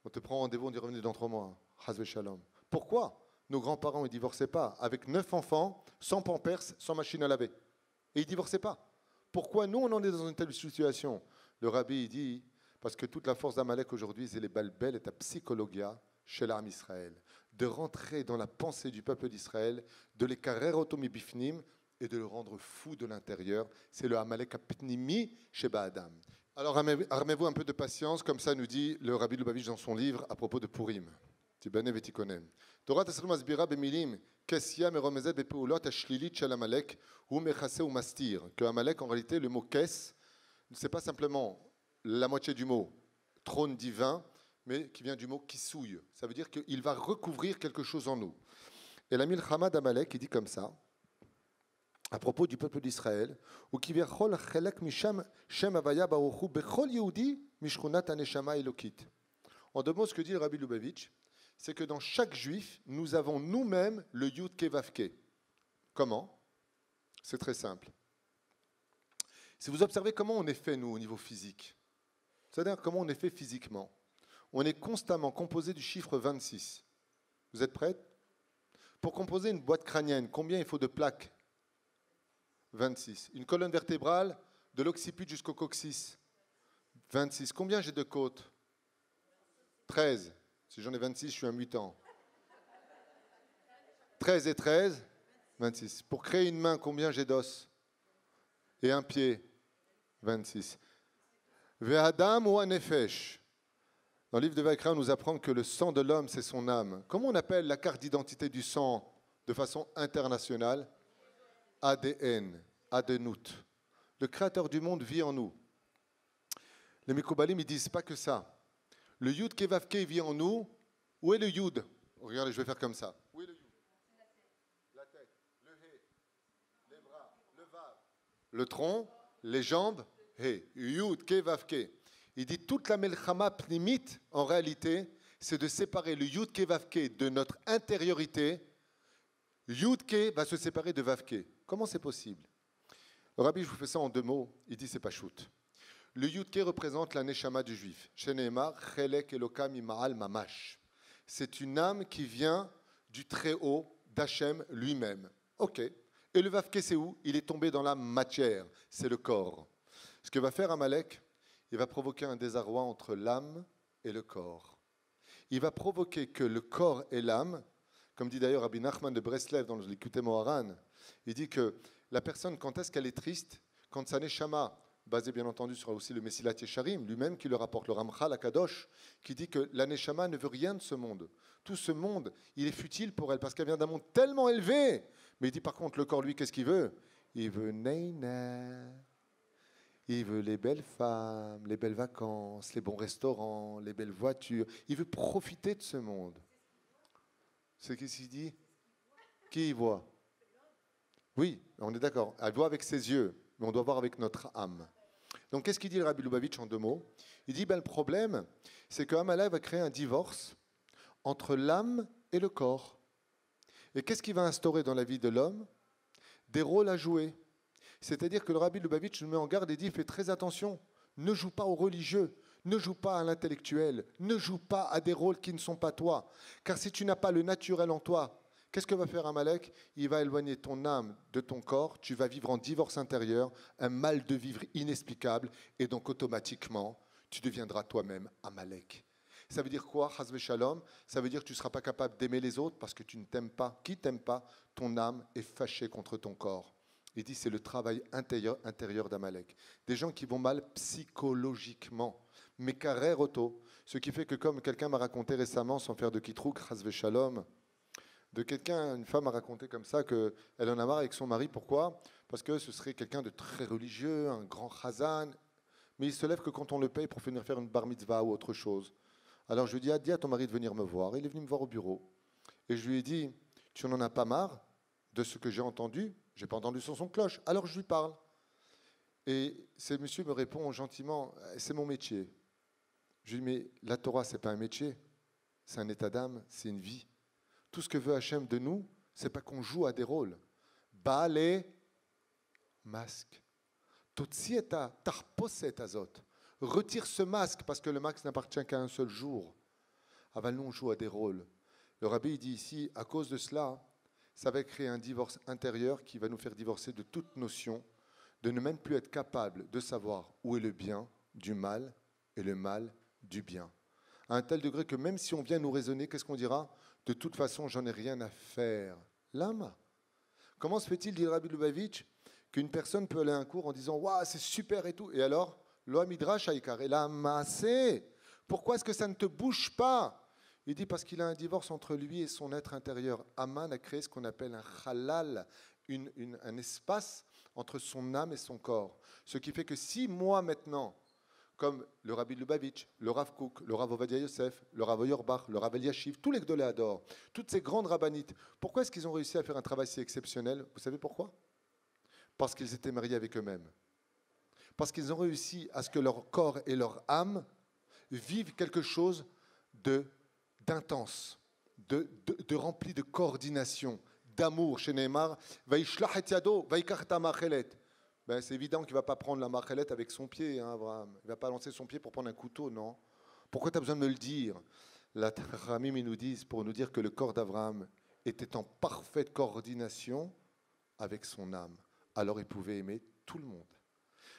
on te prend rendez-vous, on dit revenez dans 3 mois. Hazve Shalom. Pourquoi nos grands-parents ne divorçaient pas? Avec 9 enfants, sans pampers, sans machine à laver. Et ils ne divorçaient pas. Pourquoi nous, on en est dans une telle situation? Le rabbi, il dit, parce que toute la force d'Amalek aujourd'hui, c'est les balbel et ta psychologia chez l'armée Israël. De rentrer dans la pensée du peuple d'Israël, de les karer otomi bifnim et de le rendre fou de l'intérieur. C'est le Amalek apnimi chez Ba'adam. Alors armez-vous un peu de patience, comme ça nous dit le Rabbi Lubavitch dans son livre à propos de Purim. Tibane vetikonem. Torah tasrim asbira bemilim kessia meromezet bepeulot ashlilit shel Amalek ou mechase ou mastir. Que Amalek, en réalité, le mot kes, c'est pas simplement la moitié du mot trône divin, mais qui vient du mot qui souille. Ça veut dire qu'il va recouvrir quelque chose en nous. Et la Milchama d'Amalek, il dit comme ça, à propos du peuple d'Israël, ou qui vient chol chelek misham shem avaya baruchu bechol yehudi mishchunat haneshama elokit. En deux mots, ce que dit le Rabbi Lubavitch, c'est que dans chaque juif, nous avons nous-mêmes le yud kevavke. Comment? C'est très simple. Si vous observez comment on est fait, nous, au niveau physique, c'est-à-dire comment on est fait physiquement, on est constamment composé du chiffre 26. Vous êtes prêts? Pour composer une boîte crânienne, combien il faut de plaques? 26. Une colonne vertébrale, de l'occiput jusqu'au coccyx? 26. Combien j'ai de côtes? 13. Si j'en ai 26, je suis un mutant. 13 et 13, 26. Pour créer une main, combien j'ai d'os? Et un pied? 26. Ve'adam ou anefesh. Dans le livre de Vaikra, on nous apprend que le sang de l'homme, c'est son âme. Comment on appelle la carte d'identité du sang de façon internationale? ADN, Adenut. Le Créateur du monde vit en nous. Les Mekoubalim, ils ne disent pas que ça. Le Yud Kevavke vit en nous. Où est le Yud? Regardez, je vais faire comme ça. Où est le Yud? La tête, le He, les bras, le Vav, le tronc, les jambes, He. Yud Kevavke. Il dit toute la Melchama Pnimit, en réalité, c'est de séparer le Yud Kevavke de notre intériorité. Yud Ke va se séparer de Vavke. Comment c'est possible? Le Rabbi, je vous fais ça en 2 mots. Il dit c'est pas shoot. Le Yud Ke représente la Neshama du juif. Sheneemar, Chelek Elokam Ima'al Mamash. C'est une âme qui vient du Très-Haut, d'Hachem lui-même. Ok. Et le Vavke, c'est où? Il est tombé dans la matière. C'est le corps. Ce que va faire Amalek, il va provoquer un désarroi entre l'âme et le corps. Il va provoquer que le corps et l'âme, comme dit d'ailleurs Rabbi Nachman de Breslev dans l'Écoutez Moharan, il dit que la personne, quand est-ce qu'elle est triste? Quand sa neshama, basé bien entendu sur aussi le Mesilat Yesharim, lui-même qui le rapporte, le Ramchal Akadosh, qui dit que la neshama ne veut rien de ce monde. Tout ce monde, il est futile pour elle parce qu'elle vient d'un monde tellement élevé. Mais il dit par contre, le corps, lui, qu'est-ce qu'il veut? Il veut neina. Il veut les belles femmes, les belles vacances, les bons restaurants, les belles voitures. Il veut profiter de ce monde. C'est ce qu'il dit? Qui y voit? Oui, on est d'accord. Elle voit avec ses yeux, mais on doit voir avec notre âme. Donc, qu'est-ce qu'il dit le Rabbi Lubavitch en 2 mots? Il dit, le problème, c'est que Amalek va créer un divorce entre l'âme et le corps. Et qu'est-ce qu'il va instaurer dans la vie de l'homme? Des rôles à jouer. C'est-à-dire que le Rabbi Lubavitch nous met en garde et dit, fais très attention, ne joue pas au religieux, ne joue pas à l'intellectuel, ne joue pas à des rôles qui ne sont pas toi. Car si tu n'as pas le naturel en toi, qu'est-ce que va faire Amalek? Il va éloigner ton âme de ton corps, tu vas vivre en divorce intérieur, un mal de vivre inexplicable, et donc automatiquement, tu deviendras toi-même Amalek. Ça veut dire quoi, Hasve Shalom? Ça veut dire que tu ne seras pas capable d'aimer les autres parce que tu ne t'aimes pas. Qui t'aime pas? Ton âme est fâchée contre ton corps. Il dit c'est le travail intérieur d'Amalek. Des gens qui vont mal psychologiquement, mais carré roto. Ce qui fait que comme quelqu'un m'a raconté récemment, sans faire de kitrouk, Hasve Shalom, de quelqu'un, une femme a raconté comme ça qu'elle en a marre avec son mari. Pourquoi? Parce que ce serait quelqu'un de très religieux, un grand chazan, mais il se lève que quand on le paye pour venir faire une bar mitzvah ou autre chose. Alors je lui ai dit, dis à ton mari de venir me voir. Il est venu me voir au bureau. Et je lui ai dit, tu n'en as pas marre de ce que j'ai entendu? Je n'ai pas entendu son son de cloche. Alors je lui parle. Et ce monsieur me répond gentiment, c'est mon métier. Je lui dis, mais la Torah, ce n'est pas un métier. C'est un état d'âme, c'est une vie. Tout ce que veut Hachem de nous, ce n'est pas qu'on joue à des rôles. Balé, masque. Totsieta, tarposet azot. Retire ce masque, parce que le masque n'appartient qu'à un seul jour. Avant nous, on joue à des rôles. Le rabbi dit ici, à cause de cela, ça va créer un divorce intérieur qui va nous faire divorcer de toute notion, de ne même plus être capable de savoir où est le bien du mal et le mal du bien. À un tel degré que même si on vient nous raisonner, qu'est-ce qu'on dira? De toute façon, j'en ai rien à faire. Lama. Comment se fait-il, dit le Rabbi Lubavitch, qu'une personne peut aller à un cours en disant « Waouh, c'est super et tout » et alors Lo midrash haïkar, et la massé. Pourquoi est-ce que ça ne te bouge pas? Il dit parce qu'il a un divorce entre lui et son être intérieur. Aman a créé ce qu'on appelle un halal, un espace entre son âme et son corps. Ce qui fait que si moi maintenant, comme le Rabbi Lubavitch, le Rav Kook, le Rav Ovadia Yosef, le Rav Auerbach, le Rav Eliashiv, tous les Gdoléador, toutes ces grandes rabbinites, pourquoi est-ce qu'ils ont réussi à faire un travail si exceptionnel? Vous savez pourquoi? Parce qu'ils étaient mariés avec eux-mêmes. Parce qu'ils ont réussi à ce que leur corps et leur âme vivent quelque chose d'intense, de rempli de coordination, d'amour. Chez Neymar, Vaishlach et yado, vaikach ta machelet. C'est évident qu'il ne va pas prendre la marchelette avec son pied, hein, Abraham. Il ne va pas lancer son pied pour prendre un couteau, non. Pourquoi tu as besoin de me le dire? La Ramim, ils nous disent pour nous dire que le corps d'Abraham était en parfaite coordination avec son âme. Alors il pouvait aimer tout le monde.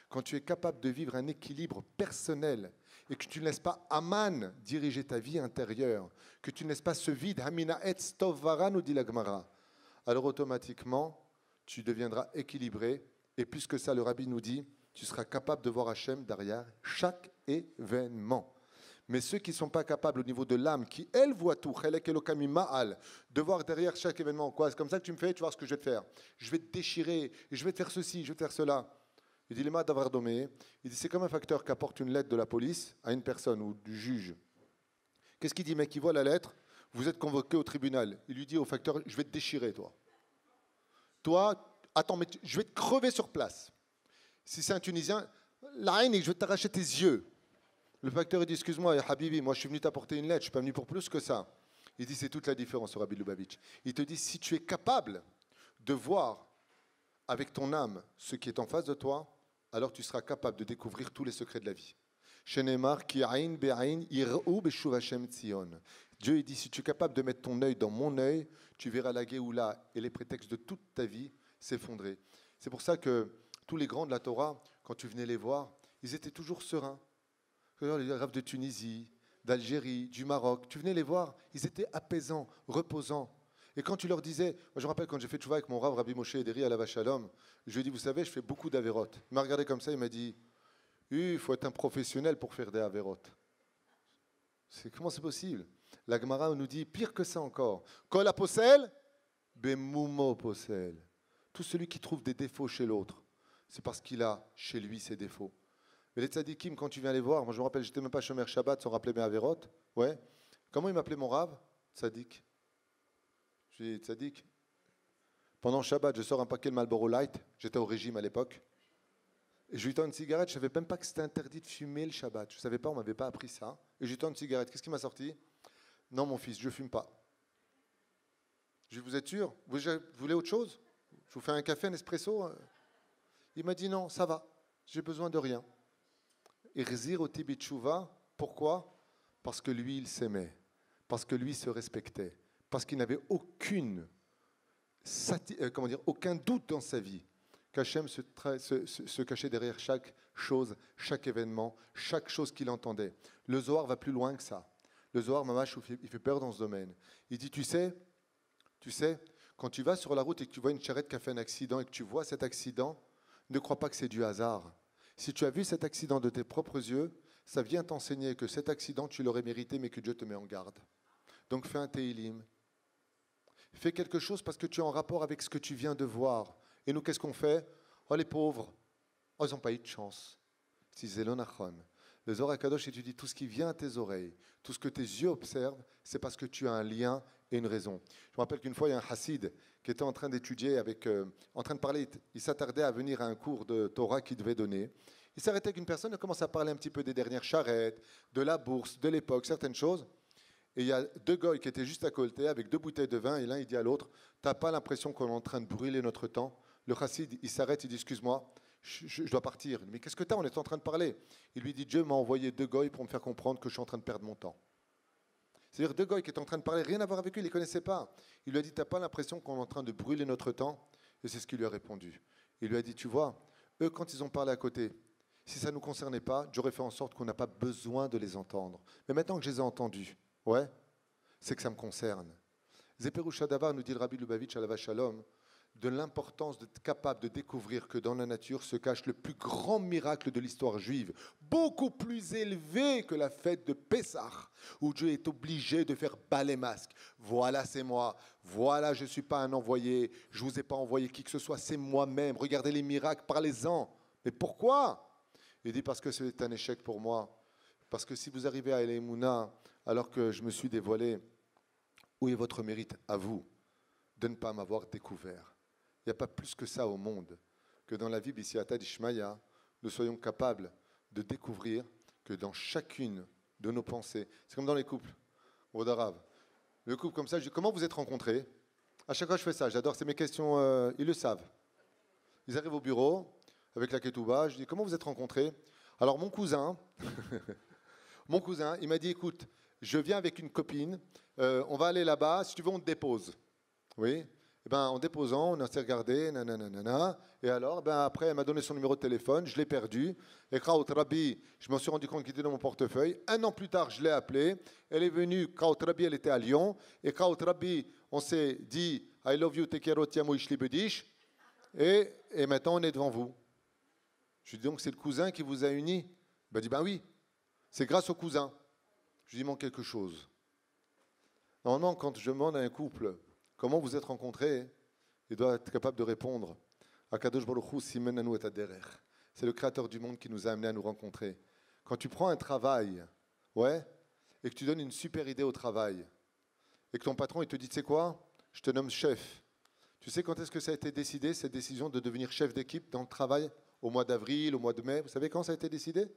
Quand tu es capable de vivre un équilibre personnel et que tu ne laisses pas Aman diriger ta vie intérieure, que tu ne laisses pas ce vide, Hamina etz tov vara, nous dit la Gemara, alors automatiquement, tu deviendras équilibré. Et plus que ça, le Rabbi nous dit, tu seras capable de voir Hachem derrière chaque événement. Mais ceux qui ne sont pas capables au niveau de l'âme, qui, elle, voit tout, de voir derrière chaque événement, quoi, c'est comme ça que tu me fais, tu vois ce que je vais te faire. Je vais te déchirer, je vais te faire ceci, je vais te faire cela. Il dit, Lema d'avoir domé. Il dit, c'est comme un facteur qui apporte une lettre de la police à une personne ou du juge. Qu'est-ce qu'il dit, mec? Il voit la lettre, vous êtes convoqué au tribunal. Il lui dit au facteur, je vais te déchirer, toi. Toi, attends, mais je vais te crever sur place. Si c'est un Tunisien, la haine, je vais t'arracher tes yeux. Le facteur, il dit, excuse-moi, Habibi, moi je suis venu t'apporter une lettre, je ne suis pas venu pour plus que ça. Il dit, c'est toute la différence, Rabbi Lubavitch. Il te dit, si tu es capable de voir avec ton âme ce qui est en face de toi, alors tu seras capable de découvrir tous les secrets de la vie. Dieu il dit, si tu es capable de mettre ton œil dans mon œil, tu verras la Géoula et les prétextes de toute ta vie s'effondrer. C'est pour ça que tous les grands de la Torah, quand tu venais les voir, ils étaient toujours sereins. Les Rav de Tunisie, d'Algérie, du Maroc, tu venais les voir, ils étaient apaisants, reposants. Et quand tu leur disais, moi je me rappelle quand j'ai fait tchouva avec mon Rav Rabbi Moshe Ederi à la Vachalom, je lui ai dit, vous savez, je fais beaucoup d'avérotes. Il m'a regardé comme ça, il m'a dit, il faut être un professionnel pour faire des avérotes. Comment c'est possible? La Gemara nous dit, pire que ça encore. Kol aposel, bemoumo posel. Tout celui qui trouve des défauts chez l'autre, c'est parce qu'il a chez lui ses défauts. Mais les tzadikim, quand tu viens les voir, moi je me rappelle, j'étais même pas Shomer Shabbat sans rappeler mes Averot. Ouais. Comment il m'appelait mon rave? Tzadik. Je dis Tzadik. Pendant Shabbat, je sors un paquet de Marlboro Light. J'étais au régime à l'époque. Et je lui tends une cigarette. Je ne savais même pas que c'était interdit de fumer le Shabbat. Je ne savais pas, on ne m'avait pas appris ça. Et je lui tends une cigarette. Qu'est-ce qui m'a sorti? Non, mon fils, je ne fume pas. Je lui dis, vous êtes sûr? Vous voulez autre chose? Je vous fais un café, un espresso? Il m'a dit non, ça va. J'ai besoin de rien. Et Rzir au Tibitchouva, pourquoi? Parce que lui, il s'aimait. Parce que lui se respectait. Parce qu'il n'avait aucun doute dans sa vie qu'Hachem se cachait derrière chaque chose, chaque événement, chaque chose qu'il entendait. Le Zohar va plus loin que ça. Le Zohar, Mamash, il fait peur dans ce domaine. Il dit, tu sais, quand tu vas sur la route et que tu vois une charrette qui a fait un accident et que tu vois cet accident, ne crois pas que c'est du hasard. Si tu as vu cet accident de tes propres yeux, ça vient t'enseigner que cet accident, tu l'aurais mérité, mais que Dieu te met en garde. Donc fais un Teilim. Fais quelque chose parce que tu es en rapport avec ce que tu viens de voir. Et nous, qu'est-ce qu'on fait? Oh, les pauvres, oh, ils n'ont pas eu de chance. Si Zelonachon. Le Zohar HaKadosh étudie tout ce qui vient à tes oreilles, tout ce que tes yeux observent, c'est parce que tu as un lien et une raison. Je me rappelle qu'une fois, il y a un Hassid qui était en train d'étudier, en train de parler, il s'attardait à venir à un cours de Torah qu'il devait donner. Il s'arrêtait avec une personne, il commence à parler un petit peu des dernières charrettes, de la bourse, de l'époque, certaines choses. Et il y a deux goys qui étaient juste à côté avec 2 bouteilles de vin, et l'un il dit à l'autre, t'as pas l'impression qu'on est en train de brûler notre temps? Le chassid, il s'arrête, il dit, excuse-moi, je dois partir. Mais qu'est-ce que t'as? On est en train de parler. Il lui dit, Dieu m'a envoyé 2 goys pour me faire comprendre que je suis en train de perdre mon temps. C'est-à-dire 2 goys qui étaient en train de parler, rien à voir avec lui, il ne les connaissait pas. Il lui a dit, t'as pas l'impression qu'on est en train de brûler notre temps? Et c'est ce qu'il lui a répondu. Il lui a dit, tu vois, eux quand ils ont parlé à côté, si ça ne nous concernait pas, j'aurais fait en sorte qu'on n'a pas besoin de les entendre. Mais maintenant que je les ai entendus, ouais, c'est que ça me concerne. Zeperoucha Davar, nous dit le Rabbi Lubavitch Alav Shalom, de l'importance d'être capable de découvrir que dans la nature se cache le plus grand miracle de l'histoire juive, beaucoup plus élevé que la fête de Pessah, où Dieu est obligé de faire bas les masques. Voilà, c'est moi. Voilà, je ne suis pas un envoyé. Je ne vous ai pas envoyé qui que ce soit, c'est moi-même. Regardez les miracles, parlez-en. Mais pourquoi? Il dit parce que c'est un échec pour moi. Parce que si vous arrivez à El Emouna, alors que je me suis dévoilé, où est votre mérite à vous de ne pas m'avoir découvert? Il n'y a pas plus que ça au monde, que dans la vie Bisiata d'Ishmaïa, nous soyons capables de découvrir que dans chacune de nos pensées, c'est comme dans les couples, au Darav, le couple comme ça, je dis, comment vous êtes rencontrés? À chaque fois je fais ça, j'adore, c'est mes questions, ils le savent. Ils arrivent au bureau, avec la ketouba, je dis, comment vous êtes rencontrés? Alors mon cousin, il m'a dit, écoute, je viens avec une copine, on va aller là-bas, si tu veux, on te dépose. Oui. Et ben, en déposant, on s'est regardé, nanana, et alors, ben, après, elle m'a donné son numéro de téléphone, je l'ai perdu. Et Kraut Rabbi, je m'en suis rendu compte qu'il était dans mon portefeuille. 1 an plus tard, je l'ai appelée. Elle est venue, Kraut Rabbi, elle était à Lyon. Et Kraut Rabbi, on s'est dit, I love you, tekero, tiamo, ishli bedish. Et maintenant, on est devant vous. Je lui dis donc, c'est le cousin qui vous a unis? Il m'a dit, ben oui, c'est grâce au cousin. Je lui dis, il manque quelque chose. Normalement, quand je demande à un couple comment vous êtes rencontrés, il doit être capable de répondre. Akadosh Baruch Hu simenanu et aderer. C'est le Créateur du monde qui nous a amenés à nous rencontrer. Quand tu prends un travail, ouais, et que tu donnes une super idée au travail, et que ton patron il te dit, tu sais quoi, je te nomme chef. Tu sais quand est-ce que ça a été décidé, cette décision de devenir chef d'équipe dans le travail? Au mois d'avril, au mois de mai. Vous savez quand ça a été décidé?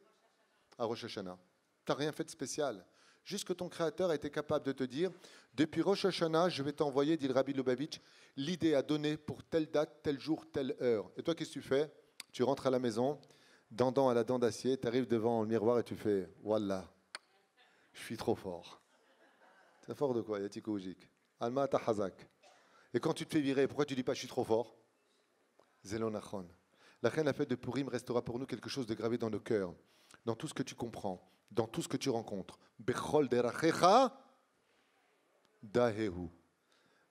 À Rosh Hashanah. Tu n'as rien fait de spécial. Juste que ton Créateur a été capable de te dire, depuis Rosh Hashanah, je vais t'envoyer, dit le Rabbi Lubavitch, l'idée à donner pour telle date, tel jour, telle heure. Et toi, qu'est-ce que tu fais? Tu rentres à la maison, dent à la dent d'acier, tu arrives devant le miroir et tu fais, Wallah, je suis trop fort. C'est fort de quoi, Yatikoujik? Alma Tahazak. Et quand tu te fais virer, pourquoi tu dis pas, je suis trop fort? Zelonachon. La reine, la fête de Purim restera pour nous quelque chose de gravé dans nos cœurs, dans tout ce que tu comprends, dans tout ce que tu rencontres. Bechol derachecha dahehu.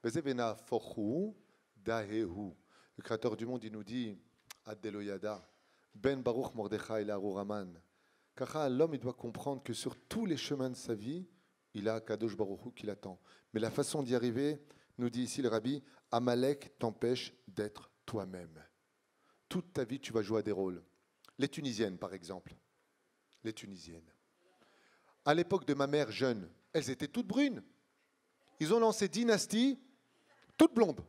Vezevena fochu dahehu. Le Créateur du monde, il nous dit, Addeloyada, Ben Baruch Mordechai Laruraman. Car l'homme, il doit comprendre que sur tous les chemins de sa vie, il a Kadosh Baruch Hu qui l'attend. Mais la façon d'y arriver, nous dit ici le Rabbi, Amalek t'empêche d'être toi-même. Toute ta vie, tu vas jouer à des rôles. Les Tunisiennes, par exemple. les Tunisiennes. À l'époque de ma mère jeune, elles étaient toutes brunes. Ils ont lancé Dynastie, toutes blondes.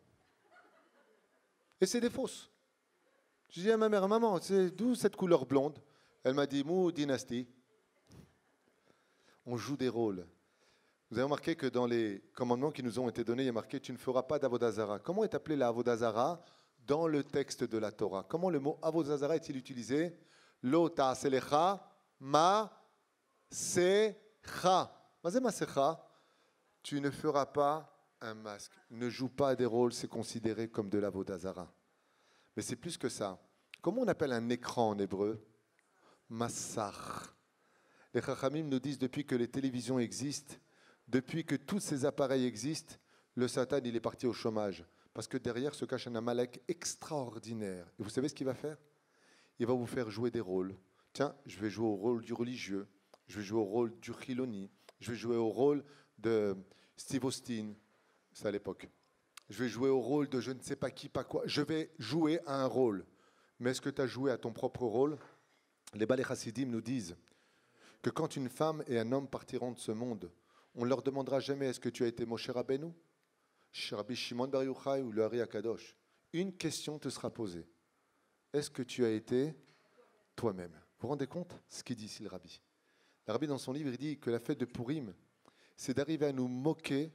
Et c'est des fausses. Je dis à ma mère, maman, c'est d'où cette couleur blonde? Elle m'a dit, mou, Dynastie. On joue des rôles. Vous avez remarqué que dans les commandements qui nous ont été donnés, il y a marqué, tu ne feras pas d'avodazara. Comment est appelé la avodazara dans le texte de la Torah? Comment le mot avodazara est-il utilisé? Lo ta'aselecha ma secha. Ma secha. Tu ne feras pas un masque. Ne joue pas des rôles, c'est considéré comme de l'avodazara. Mais c'est plus que ça. Comment on appelle un écran en hébreu? Massach. Les Chachamim nous disent depuis que les télévisions existent, depuis que tous ces appareils existent, le Satan il est parti au chômage. Parce que derrière se cache un Amalek extraordinaire. Et vous savez ce qu'il va faire? Il va vous faire jouer des rôles. Tiens, je vais jouer au rôle du religieux, je vais jouer au rôle du Chiloni, je vais jouer au rôle de Steve Austin, c'est à l'époque. Je vais jouer au rôle de je ne sais pas qui, pas quoi. Je vais jouer à un rôle. Mais est-ce que tu as joué à ton propre rôle? Les Balei Chassidim nous disent que quand une femme et un homme partiront de ce monde, on ne leur demandera jamais est-ce que tu as été Moshe Rabbeinu, Rabbi Shimon Bar Yochai ou le Hari Akadosh. Une question te sera posée. Est-ce que tu as été toi-même? Vous vous rendez compte ce qu'il dit ici le Rabbi? Le Rabbi dans son livre il dit que la fête de Purim, c'est d'arriver à nous moquer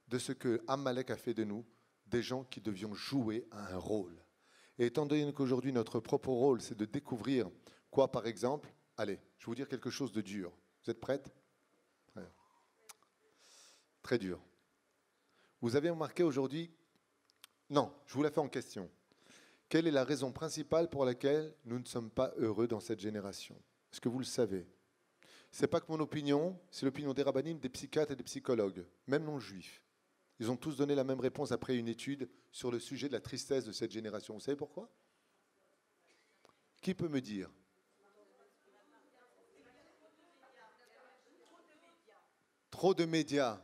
de ce que Amalek a fait de nous, des gens qui devions jouer à un rôle. Et étant donné qu'aujourd'hui notre propre rôle, c'est de découvrir quoi par exemple? Allez, je vais vous dire quelque chose de dur. Vous êtes prêtes? Ouais. Très dur. Vous avez remarqué aujourd'hui... Non, je vous la fais en question. Quelle est la raison principale pour laquelle nous ne sommes pas heureux dans cette génération? Est-ce que vous le savez? Ce n'est pas que mon opinion, c'est l'opinion des rabbinim, des psychiatres et des psychologues, même non juifs. Ils ont tous donné la même réponse après une étude sur le sujet de la tristesse de cette génération. Vous savez pourquoi? Qui peut me dire? Trop de médias.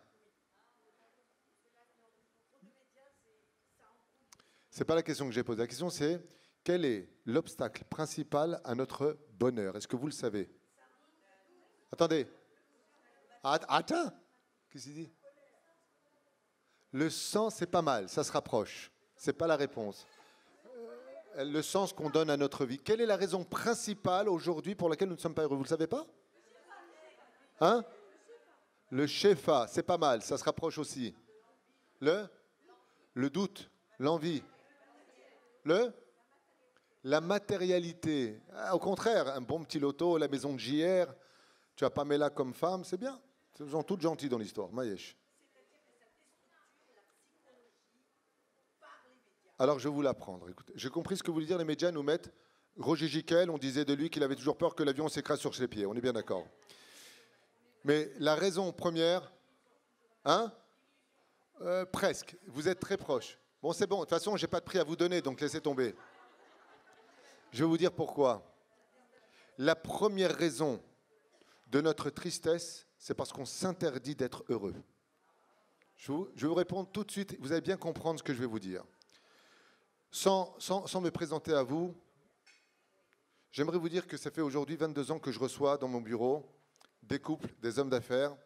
Ce n'est pas la question que j'ai posée. La question c'est, quel est l'obstacle principal à notre bonheur? Est-ce que vous le savez? Attendez. Attends. Qu'est-ce qu'il dit? Le sang, c'est pas mal, ça se rapproche. Ce n'est pas la réponse. Le sens qu'on donne à notre vie. Quelle est la raison principale aujourd'hui pour laquelle nous ne sommes pas heureux? Vous ne le savez pas? Hein? Le shefa, c'est pas mal, ça se rapproche aussi. Le doute, l'envie. La matérialité. Au contraire, un bon petit loto, la maison de JR, tu as Pamela comme femme, c'est bien. Elles sont toutes gentilles dans l'histoire. Maïesh. Alors je vais vous l'apprendre. Écoutez, j'ai compris ce que vous voulez dire. Les médias nous mettent Roger Giquel, on disait de lui qu'il avait toujours peur que l'avion s'écrase sur ses pieds. On est bien d'accord. Mais la raison première, hein? Presque. Vous êtes très proche. Bon, c'est bon. De toute façon, je n'ai pas de prix à vous donner, donc laissez tomber. Je vais vous dire pourquoi. La première raison de notre tristesse, c'est parce qu'on s'interdit d'être heureux. Je vais vous répondre tout de suite. Vous allez bien comprendre ce que je vais vous dire. Sans me présenter à vous, j'aimerais vous dire que ça fait aujourd'hui 22 ans que je reçois dans mon bureau des couples, des hommes d'affaires.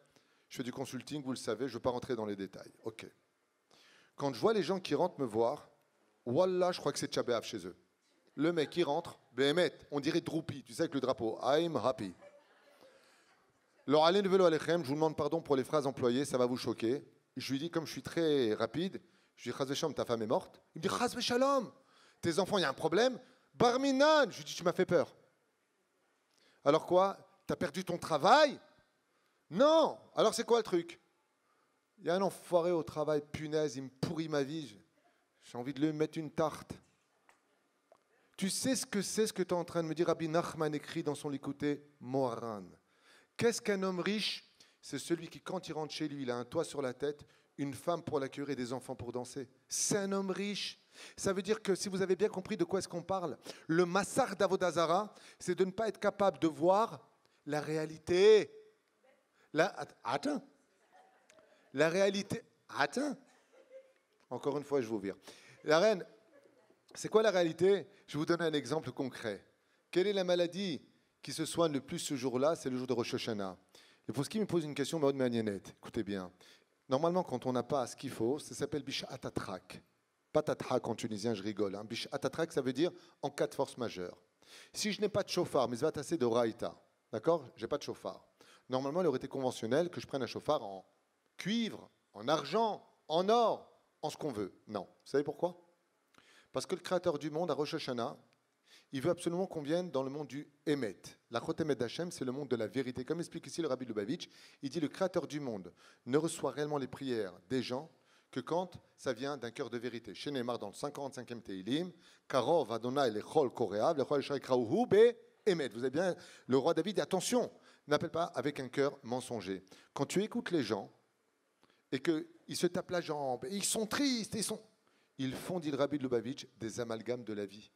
Je fais du consulting, vous le savez, je ne veux pas rentrer dans les détails. Ok. Quand je vois les gens qui rentrent me voir, Wallah, je crois que c'est Tchabéaf chez eux. Le mec qui rentre, Béhémet, on dirait Droupi, tu sais, avec le drapeau. I'm happy. Alors, allez, velo alechem, je vous demande pardon pour les phrases employées, ça va vous choquer. Je lui dis, comme je suis très rapide, je lui dis, Chaz v'shalom, ta femme est morte. Il me dit, Chaz v'shalom, tes enfants, il y a un problème. Barminan, je lui dis, tu m'as fait peur. Alors quoi? T'as perdu ton travail? Non. Alors c'est quoi le truc? Il y a un enfoiré au travail, punaise, il me pourrit ma vie. J'ai envie de lui mettre une tarte. Tu sais ce que c'est ce que tu es en train de me dire? Rabbi Nachman écrit dans son Likutei Moharan. Qu'est-ce qu'un homme riche? C'est celui qui, quand il rentre chez lui, il a un toit sur la tête, une femme pour l'accueillir et des enfants pour danser. C'est un homme riche. Ça veut dire que si vous avez bien compris de quoi est-ce qu'on parle, le massacre d'Avodazara, c'est de ne pas être capable de voir la réalité. Attends. La réalité. Attends. Encore une fois, je vous vire. La reine, c'est quoi la réalité? Je vais vous donner un exemple concret. Quelle est la maladie qui se soigne le plus ce jour-là, c'est le jour de Rosh Hashanah. Les poskim me posent une question mode maniennette. Écoutez bien. Normalement, quand on n'a pas ce qu'il faut, ça s'appelle Bishat Atrak. Pas Tatrak en tunisien, je rigole. Hein. Bishat Atrak, ça veut dire en cas de force majeure. Si je n'ai pas de chauffard, mais ça va tasser de raïta, d'accord? Je n'ai pas de chauffard. Normalement, il aurait été conventionnel que je prenne un chauffard en cuivre, en argent, en or, en ce qu'on veut. Non. Vous savez pourquoi? Parce que le créateur du monde, à Rosh Hashanah, il veut absolument qu'on vienne dans le monde du Emet. La Chotemet d'Hachem, c'est le monde de la vérité. Comme explique ici le Rabbi Lubavitch, il dit le créateur du monde ne reçoit réellement les prières des gens que quand ça vient d'un cœur de vérité. Chez Neymar, dans le 55e Teilim, Karov Adonai lechol koreav, lechol shaikraouhu be Emet. Vous avez bien, le roi David, attention, n'appelle pas avec un cœur mensonger. Quand tu écoutes les gens et qu'ils se tapent la jambe, et ils sont tristes, ils font, dit le Rabbi Lubavitch, des amalgames de la vie.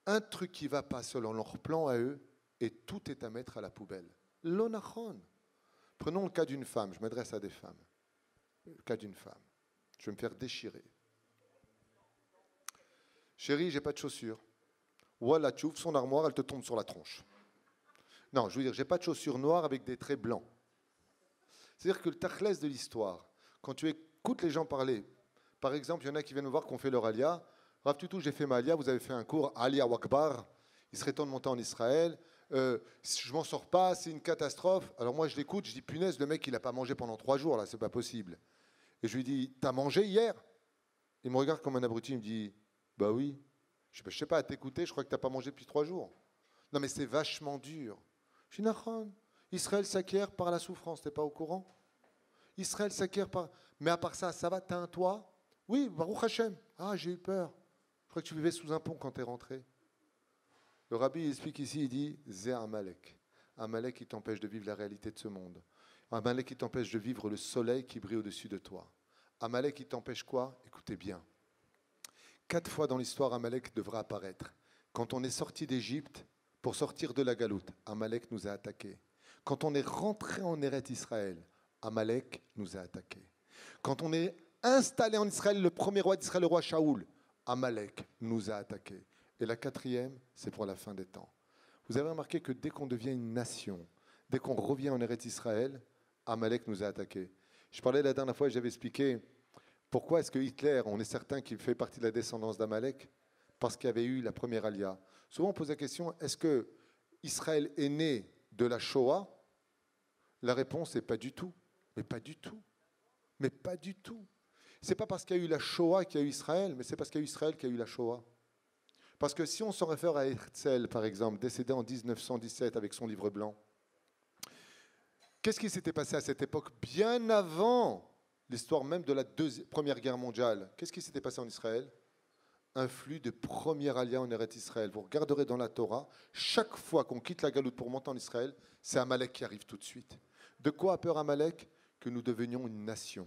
Un truc qui ne va pas selon leur plan à eux, et tout est à mettre à la poubelle. L'onachon. Prenons le cas d'une femme, je m'adresse à des femmes. Le cas d'une femme. Je vais me faire déchirer. Chérie, j'ai pas de chaussures. Voilà, tu ouvres son armoire, elle te tombe sur la tronche. Non, je veux dire, j'ai pas de chaussures noires avec des traits blancs. C'est-à-dire que le tachlès de l'histoire, quand tu écoutes les gens parler, par exemple, il y en a qui viennent me voir qu'on fait leur alia. Rav Tutu, j'ai fait ma alia, vous avez fait un cours Alia Wakbar. Il serait temps de monter en Israël. Je m'en sors pas, c'est une catastrophe. Alors moi, je l'écoute, je dis punaise, le mec, il n'a pas mangé pendant 3 jours, là, c'est pas possible. Et je lui dis, t'as mangé hier? Il me regarde comme un abruti, il me dit, bah oui. Je sais pas, à t'écouter, je crois que t'as pas mangé depuis 3 jours. Non, mais c'est vachement dur. Je dis, Nachon, Israël s'acquiert par la souffrance, t'es pas au courant? Israël s'acquiert par. Mais à part ça, ça va, t'as un toit? Oui, Baruch Hashem. Ah, j'ai eu peur. Je crois que tu vivais sous un pont quand tu es rentré. Le rabbi il explique ici, il dit Zé Amalek. Amalek qui t'empêche de vivre la réalité de ce monde. Amalek qui t'empêche de vivre le soleil qui brille au-dessus de toi. Amalek qui t'empêche quoi? Écoutez bien. 4 fois dans l'histoire, Amalek devra apparaître. Quand on est sorti d'Égypte, pour sortir de la galoute, Amalek nous a attaqués. Quand on est rentré en Eretz Israël, Amalek nous a attaqués. Quand on est installé en Israël, le premier roi d'Israël, le roi Shaoul, Amalek nous a attaqués. Et la 4e, c'est pour la fin des temps. Vous avez remarqué que dès qu'on devient une nation, dès qu'on revient en Eretz Israël, Amalek nous a attaqués. Je parlais la dernière fois, j'avais expliqué pourquoi est-ce que Hitler, on est certain qu'il fait partie de la descendance d'Amalek? Parce qu'il y avait eu la première alia. Souvent on pose la question, est-ce que Israël est né de la Shoah? La réponse est pas du tout. Mais pas du tout. Mais pas du tout. C'est pas parce qu'il y a eu la Shoah qu'il y a eu Israël, mais c'est parce qu'il y a eu Israël qu'il y a eu la Shoah. Parce que si on se réfère à Herzl, par exemple, décédé en 1917 avec son livre blanc, qu'est-ce qui s'était passé à cette époque, bien avant l'histoire même de la Première Guerre mondiale? Qu'est-ce qui s'était passé en Israël? Un flux de première alia en Eretz Israël. Vous regarderez dans la Torah, chaque fois qu'on quitte la galoute pour monter en Israël, c'est Amalek qui arrive tout de suite. De quoi a peur Amalek? Que nous devenions une nation,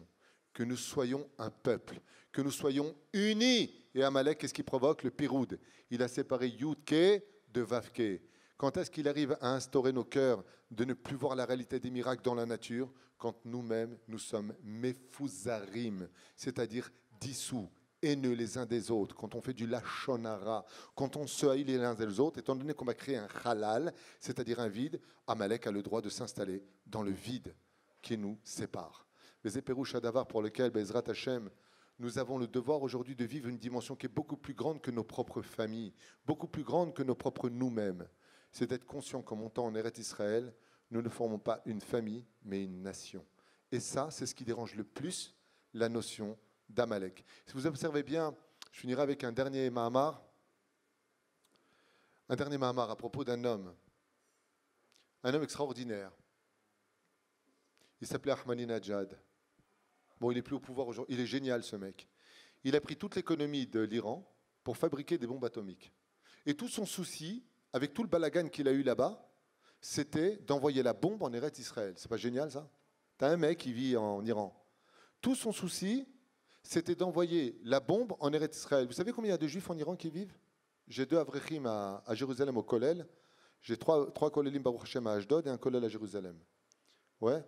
que nous soyons un peuple, que nous soyons unis. Et Amalek, qu'est-ce qui provoque? Le piroud. Il a séparé Yudke de Vavke. Quand est-ce qu'il arrive à instaurer nos cœurs de ne plus voir la réalité des miracles dans la nature? Quand nous-mêmes, nous sommes mefouzarim, c'est-à-dire dissous, haineux les uns des autres, quand on fait du lachonara, quand on se haït les uns des autres, étant donné qu'on va créer un halal, c'est-à-dire un vide, Amalek a le droit de s'installer dans le vide qui nous sépare. Les éperouches Adavar pour lequel, Bezrat Hashem, nous avons le devoir aujourd'hui de vivre une dimension qui est beaucoup plus grande que nos propres familles, beaucoup plus grande que nos propres nous-mêmes. C'est d'être conscient qu'en montant en Eretz Israël, nous ne formons pas une famille, mais une nation. Et ça, c'est ce qui dérange le plus la notion d'Amalek. Si vous observez bien, je finirai avec un dernier Mahamar à propos d'un homme extraordinaire. Il s'appelait Ahmadinejad. Bon, il n'est plus au pouvoir aujourd'hui. Il est génial, ce mec. Il a pris toute l'économie de l'Iran pour fabriquer des bombes atomiques. Et tout son souci, avec tout le balagan qu'il a eu là-bas, c'était d'envoyer la bombe en Eretz Israël. C'est pas génial, ça? T'as un mec qui vit en Iran. Tout son souci, c'était d'envoyer la bombe en Eretz Israël. Vous savez combien il y a de juifs en Iran qui vivent? J'ai 2 avrechim à Jérusalem au Kollel. J'ai 3 kollelim Baruch Hashem à Ashdod et un kollel à Jérusalem. Ouais.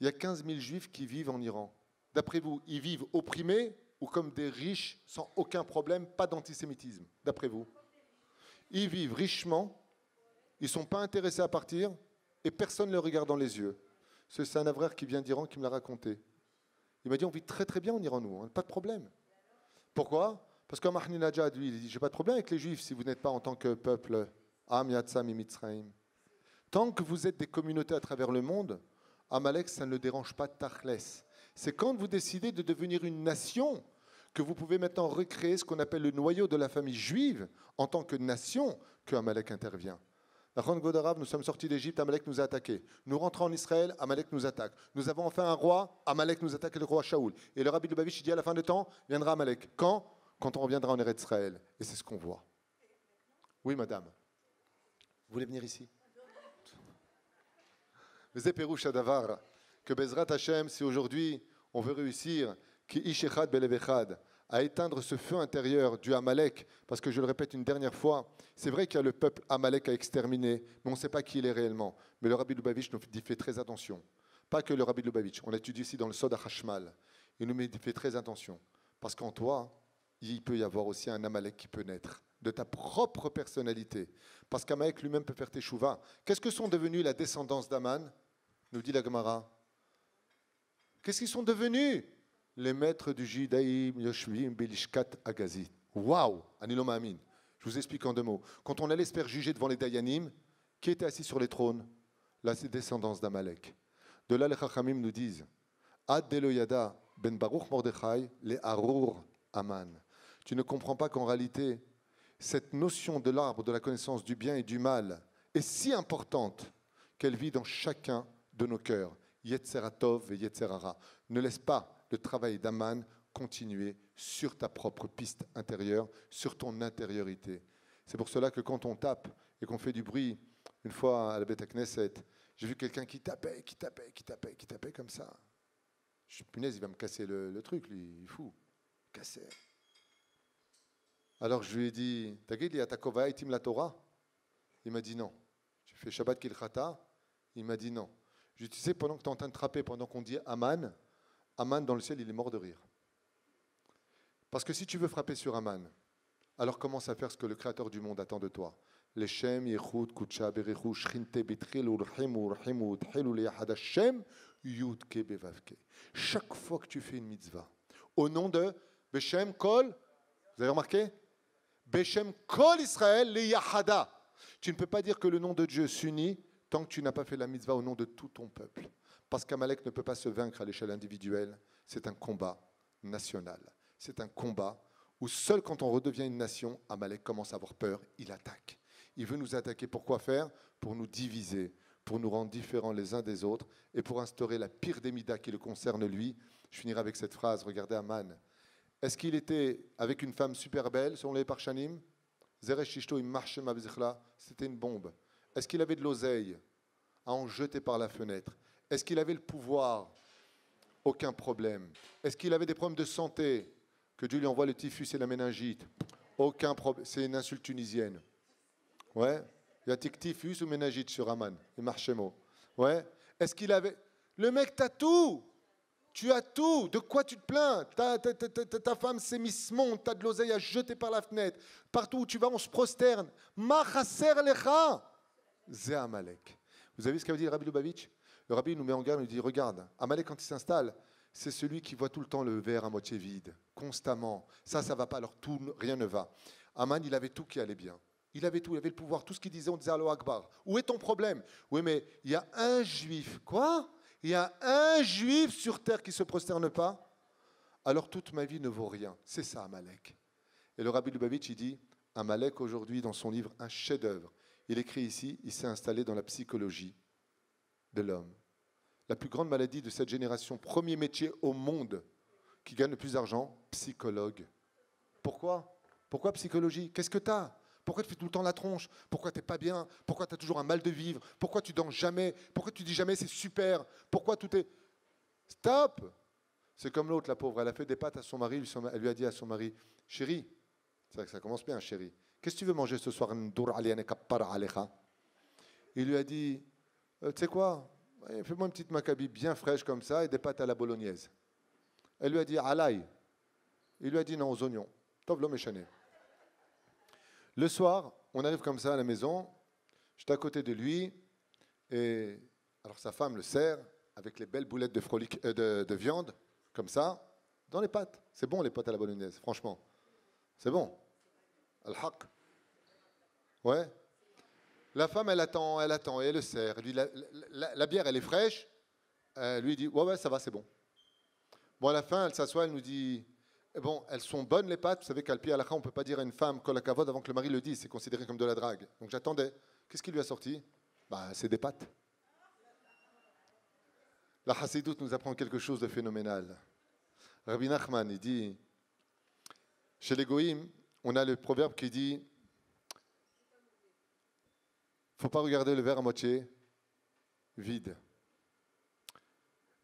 Il y a 15 000 juifs qui vivent en Iran. D'après vous, ils vivent opprimés ou comme des riches sans aucun problème, pas d'antisémitisme? D'après vous? Ils vivent richement, ils ne sont pas intéressés à partir et personne ne les regarde dans les yeux. C'est un Avraire qui vient d'Iran qui me l'a raconté. Il m'a dit, on vit très très bien en Iran, nous, hein, pas de problème. Pourquoi? Parce que Ahmadinejad, lui, il dit, j'ai pas de problème avec les Juifs si vous n'êtes pas en tant que peuple Am Yatsam et Mitzrayim. Tant que vous êtes des communautés à travers le monde, Amalek, ça ne le dérange pas Tachles. C'est quand vous décidez de devenir une nation que vous pouvez maintenant recréer ce qu'on appelle le noyau de la famille juive en tant que nation que Amalek intervient. Nous sommes sortis d'Égypte, Amalek nous a attaqués. Nous rentrons en Israël, Amalek nous attaque. Nous avons enfin un roi, Amalek nous attaque, le roi Shaoul. Et le rabbi de Lubavitch dit à la fin de temps, viendra Amalek. Quand? Quand on reviendra en Eretz Israël. Et c'est ce qu'on voit. Oui, madame. Vous voulez venir ici? Mais Pérouche Adavar, que Bezrat Hashem, si aujourd'hui on veut réussir, qui Ishechad Belevechad, à éteindre ce feu intérieur du Amalek, parce que je le répète une dernière fois, c'est vrai qu'il y a le peuple Amalek à exterminer, mais on ne sait pas qui il est réellement. Mais le Rabbi Lubavitch nous dit fait très attention. Pas que le Rabbi Lubavitch, on l'étudie ici dans le Sod HaChashmal. Il nous fait très attention, parce qu'en toi, il peut y avoir aussi un Amalek qui peut naître, de ta propre personnalité. Parce qu'Amalek lui-même peut faire teshuva. Qu'est-ce que sont devenus la descendance d'Aman, nous dit la Gemara? Qu'est-ce qu'ils sont devenus? Les maîtres du judaïsme, Yoshvim, Belishkat, Agazit. Waouh! Anilom Amin. Je vous explique en 2 mots. Quand on allait se faire juger devant les Dayanim, qui était assis sur les trônes? Là, c'est descendance d'Amalek. De là, les Chachamim nous disent Ad Deloyada, Ben Baruch Mordechai, les Harur Aman. Tu ne comprends pas qu'en réalité, cette notion de l'arbre de la connaissance du bien et du mal est si importante qu'elle vit dans chacun de nos cœurs. Yetzeratov et Yetzerara. Ne laisse pas le travail d'Aman continuer sur ta propre piste intérieure, sur ton intériorité. C'est pour cela que quand on tape et qu'on fait du bruit, une fois à la Beth Knesset, j'ai vu quelqu'un qui tapait comme ça. Je suis punaise, il va me casser le truc, lui, il est fou. Casser. Alors je lui ai dit, Tagid, il y a Takova itim la Torah? Il m'a dit non. Tu fais Shabbat Kilchata? Il m'a dit non. Je lui ai dit, tu sais, pendant que tu es en train de trapper, pendant qu'on dit Aman, Aman dans le ciel, il est mort de rire. Parce que si tu veux frapper sur Aman, alors commence à faire ce que le Créateur du monde attend de toi. Leshem, Yechut, Kutsha, Berechu, Shrinte, Betril, Urhimu, Urhimu, Uthilu, Leyahad Hashem, Yudke, Bevavke. Chaque fois que tu fais une mitzvah, au nom de Beshem Kol, vous avez remarqué? Beshem Kol Israël, Leyahada. Tu ne peux pas dire que le nom de Dieu s'unit tant que tu n'as pas fait la mitzvah au nom de tout ton peuple. Parce qu'Amalek ne peut pas se vaincre à l'échelle individuelle. C'est un combat national. C'est un combat où seul quand on redevient une nation, Amalek commence à avoir peur, il attaque. Il veut nous attaquer pour quoi faire? Pour nous diviser, pour nous rendre différents les uns des autres et pour instaurer la pire des midas qui le concerne lui. Je finirai avec cette phrase, regardez Aman. Est-ce qu'il était avec une femme super belle, selon les Parchanim? Zeresh Shishto, il marche ma bzichla, c'était une bombe. Est-ce qu'il avait de l'oseille à en jeter par la fenêtre? Est-ce qu'il avait le pouvoir? Aucun problème. Est-ce qu'il avait des problèmes de santé? Que Dieu lui envoie le typhus et la méningite? Aucun problème. C'est une insulte tunisienne. Ouais. Il y a typhus ou méningite sur Aman. Et Marchemo. Ouais. Est-ce qu'il avait... Le mec, t'as tout. Tu as tout. De quoi tu te plains? Ta femme s'est mise monde. T'as de l'oseille à jeter par la fenêtre. Partout où tu vas, on se prosterne. Ma chaser lecha. Zé Amalek. Vous avez vu ce qu'a dit le Rabbi Lubavitch? Le Rabbi nous met en garde, il nous dit, regarde, Amalek quand il s'installe, c'est celui qui voit tout le temps le verre à moitié vide, constamment. Ça va pas, alors tout, rien ne va. Aman, il avait tout qui allait bien. Il avait tout, il avait le pouvoir, tout ce qu'il disait, on disait Allahu Akbar. Où est ton problème? Oui, mais il y a un juif. Quoi? Il y a un juif sur terre qui ne se prosterne pas? Alors toute ma vie ne vaut rien. C'est ça, Amalek. Et le Rabbi Lubavitch, il dit, Amalek, aujourd'hui, dans son livre, un chef-d'œuvre. Il écrit ici, il s'est installé dans la psychologie de l'homme. La plus grande maladie de cette génération, premier métier au monde qui gagne le plus d'argent, psychologue. Pourquoi? Pourquoi psychologie? Qu'est-ce que tu as? Pourquoi tu fais tout le temps la tronche? Pourquoi tu n'es pas bien? Pourquoi tu as toujours un mal de vivre? Pourquoi tu danses jamais? Pourquoi tu dis jamais c'est super? Pourquoi tout est... Stop! C'est comme l'autre, la pauvre, elle a fait des pâtes à son mari, elle lui a dit à son mari, chérie, c'est vrai que ça commence bien, chérie, qu'est-ce que tu veux manger ce soir? Il lui a dit, tu sais quoi? Fais-moi une petite maccabi bien fraîche comme ça et des pâtes à la bolognaise. Elle lui a dit, alaï. Il lui a dit, non, aux oignons. Tov l'homme échané. Le soir, on arrive comme ça à la maison. J'étais à côté de lui, et alors sa femme le sert avec les belles boulettes de viande, comme ça, dans les pâtes. C'est bon les pâtes à la bolognaise, franchement. C'est bon. Al-haq. Ouais. La femme, elle attend, et elle le sert. Lui, la bière, elle est fraîche. Lui, il dit, ouais, ça va, c'est bon. Bon, à la fin, elle s'assoit, elle nous dit, bon, elles sont bonnes les pâtes. Vous savez qu'à Alpi Halakha, on ne peut pas dire à une femme kol hakavod avant que le mari le dise. C'est considéré comme de la drague. Donc j'attendais. Qu'est-ce qui lui a sorti? Bah, c'est des pâtes. La Hassidoute nous apprend quelque chose de phénoménal. Rabbi Nachman, il dit, chez les Goïms, on a le proverbe qui dit, il ne faut pas regarder le verre à moitié vide.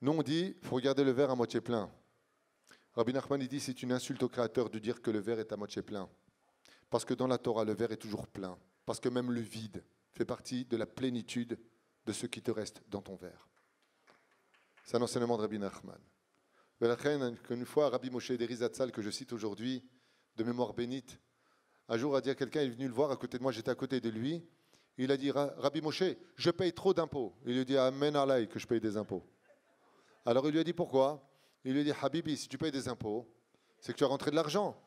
Nous, on dit, il faut regarder le verre à moitié plein. Rabbi Nachman, il dit, c'est une insulte au Créateur de dire que le verre est à moitié plein. Parce que dans la Torah, le verre est toujours plein. Parce que même le vide fait partie de la plénitude de ce qui te reste dans ton verre. C'est un enseignement de Rabbi Nachman. Une fois, Rabbi Moshe Deri Zatzal, que je cite aujourd'hui, de mémoire bénite, un jour a dit à quelqu'un, il est venu le voir à côté de moi, j'étais à côté de lui, il a dit, Rabbi Moshe, je paye trop d'impôts. Il lui a dit, Amen Alaï, que je paye des impôts. Alors il lui a dit, pourquoi? Il lui a dit, Habibi, si tu payes des impôts, c'est que tu as rentré de l'argent.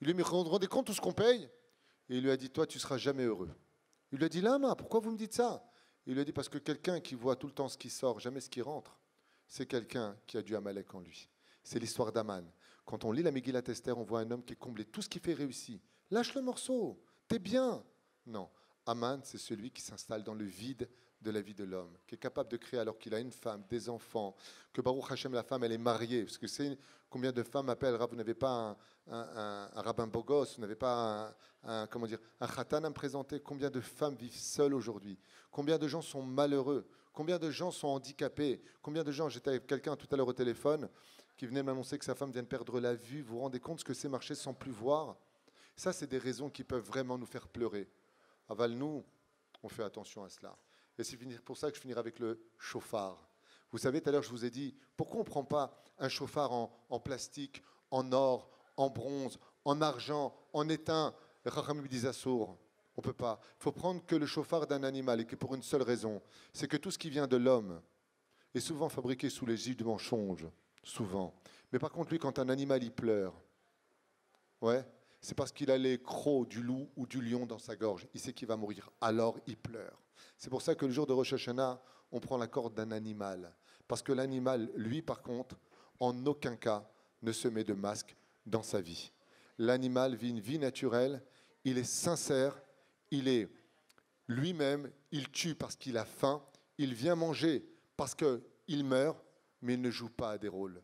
Il lui a dit, mais vous vous rendez compte tout ce qu'on paye? Et il lui a dit, toi, tu ne seras jamais heureux. Il lui a dit, Lama, pourquoi vous me dites ça? Il lui a dit, parce que quelqu'un qui voit tout le temps ce qui sort, jamais ce qui rentre, c'est quelqu'un qui a du Amalek en lui. C'est l'histoire d'Aman. Quand on lit la Megillat Esther, on voit un homme qui est comblé. Tout ce qu'il fait réussit. Lâche le morceau, t'es bien. Non, Aman, c'est celui qui s'installe dans le vide de la vie de l'homme, qui est capable de créer alors qu'il a une femme, des enfants, que Baruch Hashem, la femme, elle est mariée. Parce que c'est combien de femmes appellent, vous n'avez pas un rabbin bogos, vous n'avez pas un khatan à me présenter. Combien de femmes vivent seules aujourd'hui? Combien de gens sont malheureux? Combien de gens sont handicapés? Combien de gens, j'étais avec quelqu'un tout à l'heure au téléphone, qui venait m'annoncer que sa femme vient de perdre la vue. Vous vous rendez compte ce que c'est marcher sans plus voir? Ça, c'est des raisons qui peuvent vraiment nous faire pleurer. Aval, nous, on fait attention à cela. Et c'est pour ça que je finirai avec le chauffard. Vous savez, tout à l'heure, je vous ai dit, pourquoi on ne prend pas un chauffard en plastique, en or, en bronze, en argent, en étain? Les Chachamim disent assour. On ne peut pas. Il faut prendre que le chauffard d'un animal, et que pour une seule raison, c'est que tout ce qui vient de l'homme est souvent fabriqué sous l'égide du mensonge. Souvent. Mais par contre, lui, quand un animal, il pleure, ouais, c'est parce qu'il a les crocs du loup ou du lion dans sa gorge. Il sait qu'il va mourir. Alors, il pleure. C'est pour ça que le jour de Rosh Hashanah, on prend la corde d'un animal. Parce que l'animal, lui, par contre, en aucun cas, ne se met de masque dans sa vie. L'animal vit une vie naturelle. Il est sincère. Il est lui-même. Il tue parce qu'il a faim. Il vient manger parce qu'il meurt. Mais il ne joue pas à des rôles.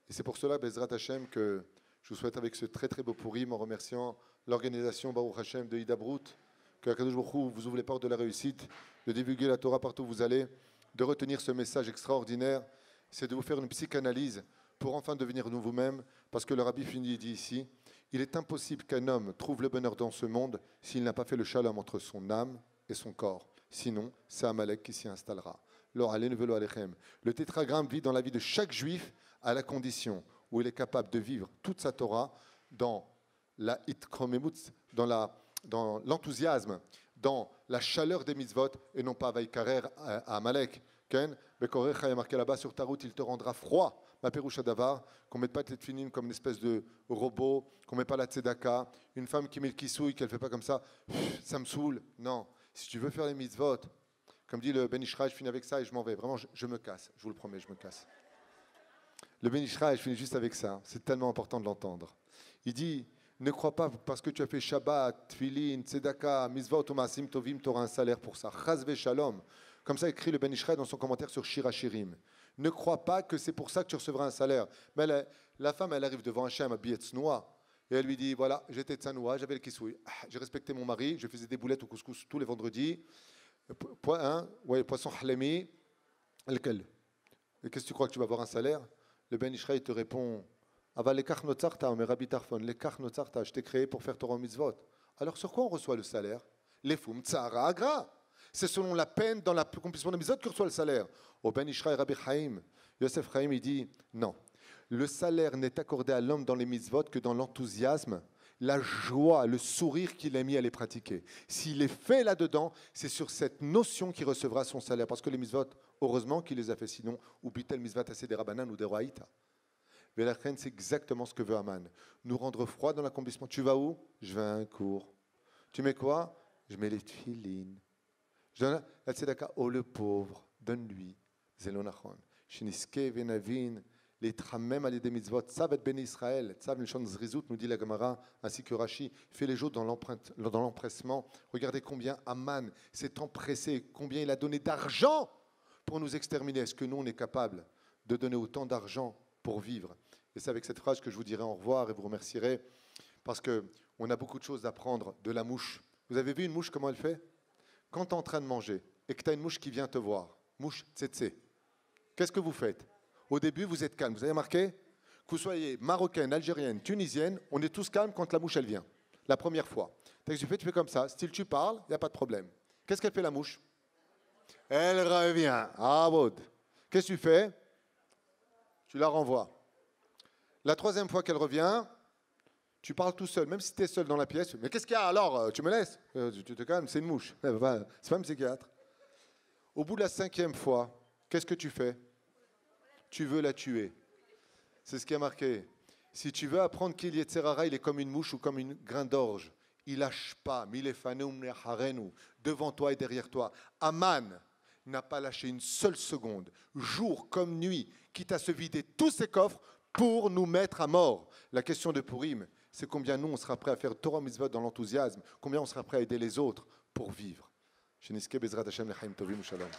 Et c'est pour cela, Bezrat Hashem, que je vous souhaite avec ce très très beau pourim, en remerciant l'organisation Baruch Hashem de Hidabrut, que Akadosh Baruch Hu vous ouvre les portes de la réussite, de divulguer la Torah partout où vous allez, de retenir ce message extraordinaire, c'est de vous faire une psychanalyse pour enfin devenir nous vous-même, parce que le Rabbi Fini dit ici, il est impossible qu'un homme trouve le bonheur dans ce monde s'il n'a pas fait le shalom entre son âme et son corps. Sinon, c'est Amalek qui s'y installera. Le tétragramme vit dans la vie de chaque juif à la condition où il est capable de vivre toute sa Torah dans la itkromemut, dans l'enthousiasme, dans la chaleur des mitzvot et non pas vaïkarer à Amalek. Ken, Bekorecha est marqué là-bas sur ta route, il te rendra froid. Ma peroucha davar, qu'on ne mette pas tête finine comme une espèce de robot, qu'on ne met pas la tzedaka, une femme qui met le kisouille, qu'elle ne fait pas comme ça, ça me saoule. Non, si tu veux faire les mitzvot, comme dit le Ben Ishraï, je finis avec ça et je m'en vais. Vraiment, je me casse. Je vous le promets, je me casse. Le Ben Ishraï, je finis juste avec ça. C'est tellement important de l'entendre. Il dit, ne crois pas parce que tu as fait Shabbat, Tfilin, Tzedaka, Mitzvot, Maasim Tovim, tu auras un salaire pour ça. Chazve Shalom. Comme ça écrit le Ben Ishraï dans son commentaire sur Shir HaShirim. Ne crois pas que c'est pour ça que tu recevras un salaire. Mais la femme, elle arrive devant Hachem habillée de tsnoua. Et elle lui dit, voilà, j'étais tsanoua, j'avais le kisoui. J'ai respecté mon mari, je faisais des boulettes au couscous tous les vendredis. Poisson halemi, lequel? Et qu'est-ce que tu crois que tu vas avoir un salaire? Le Ben Ishraï te répond, mais Rabbi Tarfon, je t'ai créé pour faire Torah mitzvot. Alors sur quoi on reçoit le salaire? Les foum tsara agra. C'est selon la peine dans l'accomplissement de mitzvot que reçoit le salaire. Au Ben Ishraï, Rabbi Chaim, Yosef Chaim, il dit, non. Le salaire n'est accordé à l'homme dans les mitzvot que dans l'enthousiasme, la joie, le sourire qu'il a mis à les pratiquer. S'il est fait là-dedans, c'est sur cette notion qu'il recevra son salaire. Parce que les mitzvot, heureusement qu'il les a fait, sinon, ou bitel mitzvot assez des rabanan ou des roaïta. Mais la reine, c'est exactement ce que veut Aman. Nous rendre froid dans l'accomplissement. Tu vas où? Je vais à un cours. Tu mets quoi? Je mets les tefilines. Je donne la tzedaka. Oh le pauvre, donne-lui. Zelonachon. Shiniske venavin. Les tramem à des mitzvot. Tzav et ben Israël. Tzav l'shon zrizout, nous dit la Gemara, ainsi que Rashi. Fait les jours dans l'empressement. Regardez combien Aman s'est empressé, combien il a donné d'argent pour nous exterminer. Est-ce que nous, on est capable de donner autant d'argent pour vivre? Et c'est avec cette phrase que je vous dirai au revoir et vous remercierai, parce qu'on a beaucoup de choses à apprendre de la mouche. Vous avez vu une mouche, comment elle fait? Quand tu es en train de manger et que tu as une mouche qui vient te voir, mouche tsetse, qu'est-ce que vous faites? Au début, vous êtes calme. Vous avez remarqué? Que vous soyez marocaine, algérienne, tunisienne, on est tous calmes quand la mouche, elle vient. La première fois. Tu fais comme ça. Style, tu parles, il n'y a pas de problème. Qu'est-ce qu'elle fait, la mouche? Elle revient. Ah, Baud. Qu'est-ce que tu fais? Tu la renvoies. La troisième fois qu'elle revient, tu parles tout seul, même si tu es seul dans la pièce. Mais qu'est-ce qu'il y a alors? Tu me laisses? Tu te calmes, c'est une mouche. C'est pas un psychiatre. Au bout de la cinquième fois, qu'est-ce que tu fais? Tu veux la tuer. C'est ce qui a marqué. Si tu veux apprendre qu'il y est Tserara, il est comme une mouche ou comme une grain d'orge. Il lâche pas. Devant toi et derrière toi. Aman n'a pas lâché une seule seconde, jour comme nuit, quitte à se vider tous ses coffres pour nous mettre à mort. La question de Purim, c'est combien nous, on sera prêt à faire Torah Mitzvot dans l'enthousiasme, combien on sera prêt à aider les autres pour vivre. Sheniske Bezrat Hashem Lechaim Tovim Shalom.